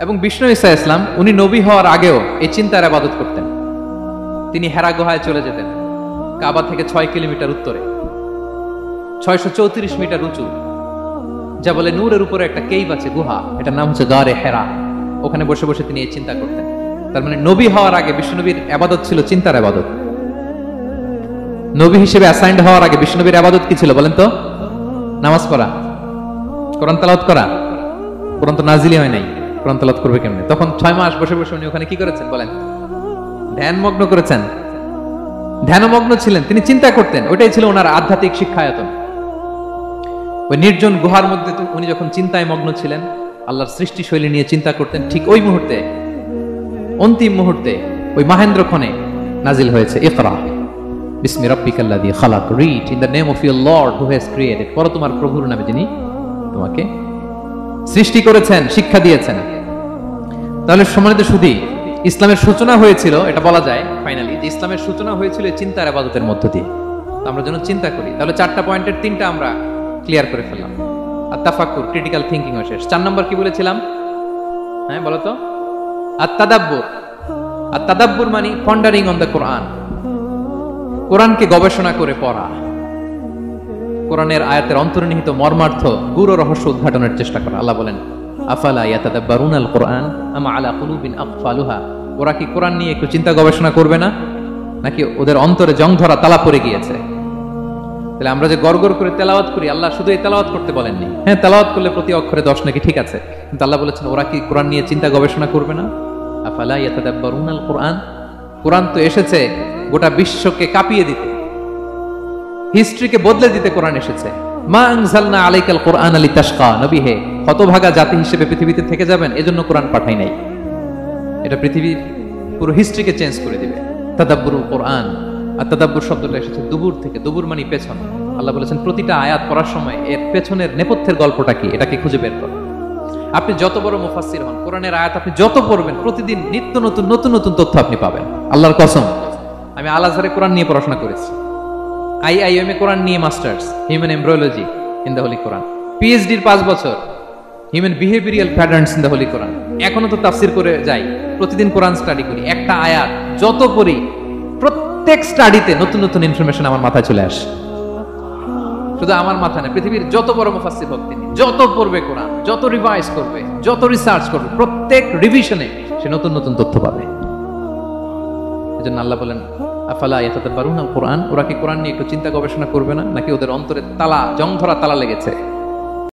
এবং বিষ্ণু ঈসা ইসলাম উনি নবী হওয়ার আগেও এই চিন্তার ইবাদত করতেন। তিনি হেরা গুহায় চলে যেতেন, কাবা থেকে 6 কিলোমিটার উত্তরে, 634 মিটার উঁচু, যা বলে নূরের উপরে একটা কেইভ আছে, গুহা, এটার নাম হচ্ছে গারে হেরা। ওখানে বসে বসে তিনি এই চিন্তা করতেন। তার মানে নবী হওয়ার আগে বিশ্বনবীর ইবাদত ছিল চিন্তার ইবাদত। নবী হিসেবে অ্যাসাইন্ড হওয়ার আগে বিশ্বনবীর ইবাদত কি ছিল বলেন তো? নামাজ পড়া, কোরআন তেলাওয়াত করা। কোরআন তো নাজিলই হয় নাই, কোরআন তেলাওয়াত করবে কেমনে? তখন 6 মাস বসে বসে উনি ওখানে কি করেছেন বলেন? ধ্যানমগ্ন করেছেন, ধ্যানমগ্ন ছিলেন, তিনি চিন্তা করতেন। ওইটাই ছিল ওনার আধ্যাত্মিক শিক্ষায়তন। ওই নির্জন গুহার মধ্যে উনি যখন চিন্তায় মগ্ন ছিলেন, আল্লাহর সৃষ্টি শৈলী নিয়ে চিন্তা করতেন, ঠিক ওই মুহূর্তে, অন্তিম মুহূর্তে ওই মাহেন্দ্রক্ষণে নাজিল হয়েছে ইকরা বিসমি রাব্বিকাল্লাযী খালাক, read in the name of your Lord who has created, পড়ো তোমার প্রভুর নামে যিনি তোমাকে সৃষ্টি করেছেন, শিক্ষা দিয়েছেন। তাহলে সম্মানিত সুধী, ইসলামের সূচনা হয়েছিল, এটা বলা যায় ফাইনালি যে ইসলামের সূচনা হয়েছিল চিন্তার ইবাদতের মধ্য দিয়ে। আমরা যেন চিন্তা করি। তাহলে 4টা পয়েন্টের 3টা আমরা ক্লিয়ার করে ফেললাম। আর তাফাক্কুর ক্রিটিক্যাল থিঙ্কিং ও শেষ। 4 নম্বর কি বলেছিলাম? হ্যাঁ বলো তো। আর তাদাব্বুর। আর তাদাব্বুর মানে পন্ডারিং অন দ্য কোরআন, কোরআনকে গবেষণা করে পড়া, কোরআনের আয়াতের অন্তর্নিহিত মর্মার্থ গূঢ় রহস্য উদ্ঘাটনের চেষ্টা করা। আল্লাহ বলেন আফালা ইয়াতাদাব্বারুনাল কোরআন আম আলা কুলুবিন আকফালুহা, ওরা কি কোরআন নিয়ে একটু চিন্তা গবেষণা করবে না, নাকি ওদের অন্তরে জং ধরা তালা পড়ে গিয়েছে? তাহলে আমরা যে গড়গড় করে তেলাওয়াত করি, আল্লাহ শুধু এই তেলাওয়াত করতে বলেননি। হ্যাঁ, তেলাওয়াত করলে প্রতি অক্ষরে 10 নাকি ঠিক আছে, কিন্তু আল্লাহ বলেছেন ওরা কি কোরআন নিয়ে চিন্তা গবেষণা করবে না? আফালা ইয়াতাদাব্বারুনাল কোরআন, কোরআন তো এসেছে গোটা বিশ্বকে কাঁপিয়ে দিতে, হিস্ট্রিকে বদলে দিতে কোরআন এসেছে। মা আনজালনা আলাইকাল কোরআন লিতাশকা, নবী হে হতভাগা জাতি হিসেবে পৃথিবীতে থেকে যাবেন এজন্য কোরআন পাঠাই নাই। এটা পৃথিবীর পুরো হিস্ট্রিকে চেঞ্জ করে দিবে। তাদাব্বুরুল কোরআন, আর তাদাব্বুর শব্দটা এসেছে দুবুর থেকে, দুবুর মানে পেছন। আল্লাহ বলেছেন প্রতিটা আয়াত পড়ার সময় এর পেছনের নেপথ্যের গল্পটা কি এটাকে খুঁজে বের করো। আপনি যত বড় মুফাসসির হন, কোরআনের আয়াত আপনি যত পড়বেন প্রতিদিন নিত্য নতুন নতুন নতুন তথ্য আপনি পাবেন। আল্লাহর কসম, আমি আল আজহারে কোরআন নিয়ে পড়াশোনা করেছি, IIM এ কোরআন নিয়ে masters, human embryology in the holy Quran, PhD-র 5 বছর, human behavioural patterns in the holy Quran. এখনো তো তাফসির করে যাই, প্রতিদিন কোরআন স্টাডি করি, একটা আয়াত যত পড়ি প্রত্যেক স্টাডিতে নতুন নতুন ইনফরমেশন আমার মাথায় চলে আসে। শুধু আমার মাথা না, পৃথিবীর যত বড় মুফাসসির হোক তিনি, যত পড়বে কোরআন, যত রিভাইজ করবে, যত রিসার্চ করবে, প্রত্যেক রিভিশনে সে নতুন নতুন তথ্য পাবে। এজন্য আল্লাহ বলেন আফালা ইয়াতাদাব্বারুনাল কোরআন, ওরা কি কোরআন নিয়ে একটু চিন্তা গবেষণা করবে না, নাকি ওদের অন্তরে তালা জং ধরা তালা লেগেছে?